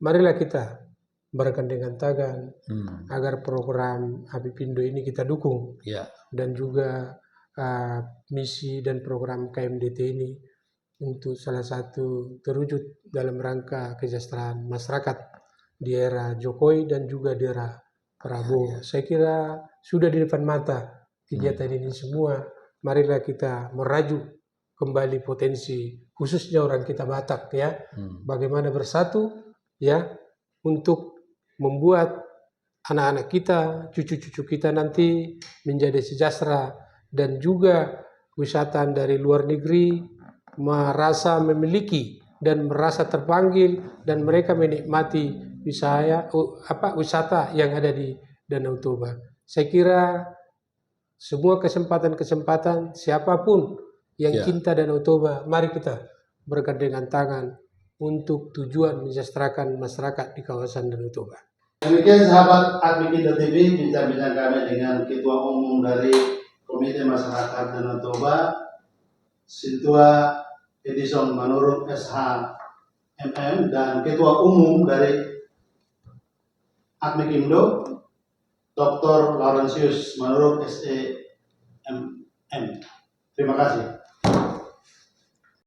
Speaker 2: marilah kita bergandengan tangan agar program Apipindo ini kita dukung,
Speaker 3: Ya.
Speaker 2: dan juga misi dan program KMDT ini untuk salah satu terwujud dalam rangka kesejahteraan masyarakat di era Jokowi dan juga di era Prabowo. Saya kira sudah di depan mata kegiatan ini semua. Marilah kita merajuk kembali potensi khususnya orang kita Batak ya. Bagaimana bersatu ya untuk membuat anak-anak kita, cucu-cucu kita nanti menjadi sejahtera, dan juga wisata dari luar negeri merasa memiliki dan merasa terpanggil dan mereka menikmati wisata yang ada di Danau Toba. Saya kira semua kesempatan-kesempatan siapapun yang cinta Danau Toba, mari kita bergandengan tangan untuk tujuan mensejahterakan masyarakat di kawasan Danau Toba.
Speaker 1: Demikian sahabat Apipindo TV, bincang-bincang kami dengan Ketua Umum dari Komite Masyarakat Danau Toba, Sintua Edison Manurung SHMM, dan Ketua Umum dari Apipindo, Dr. Laurentius Manurung SEMM. Terima kasih.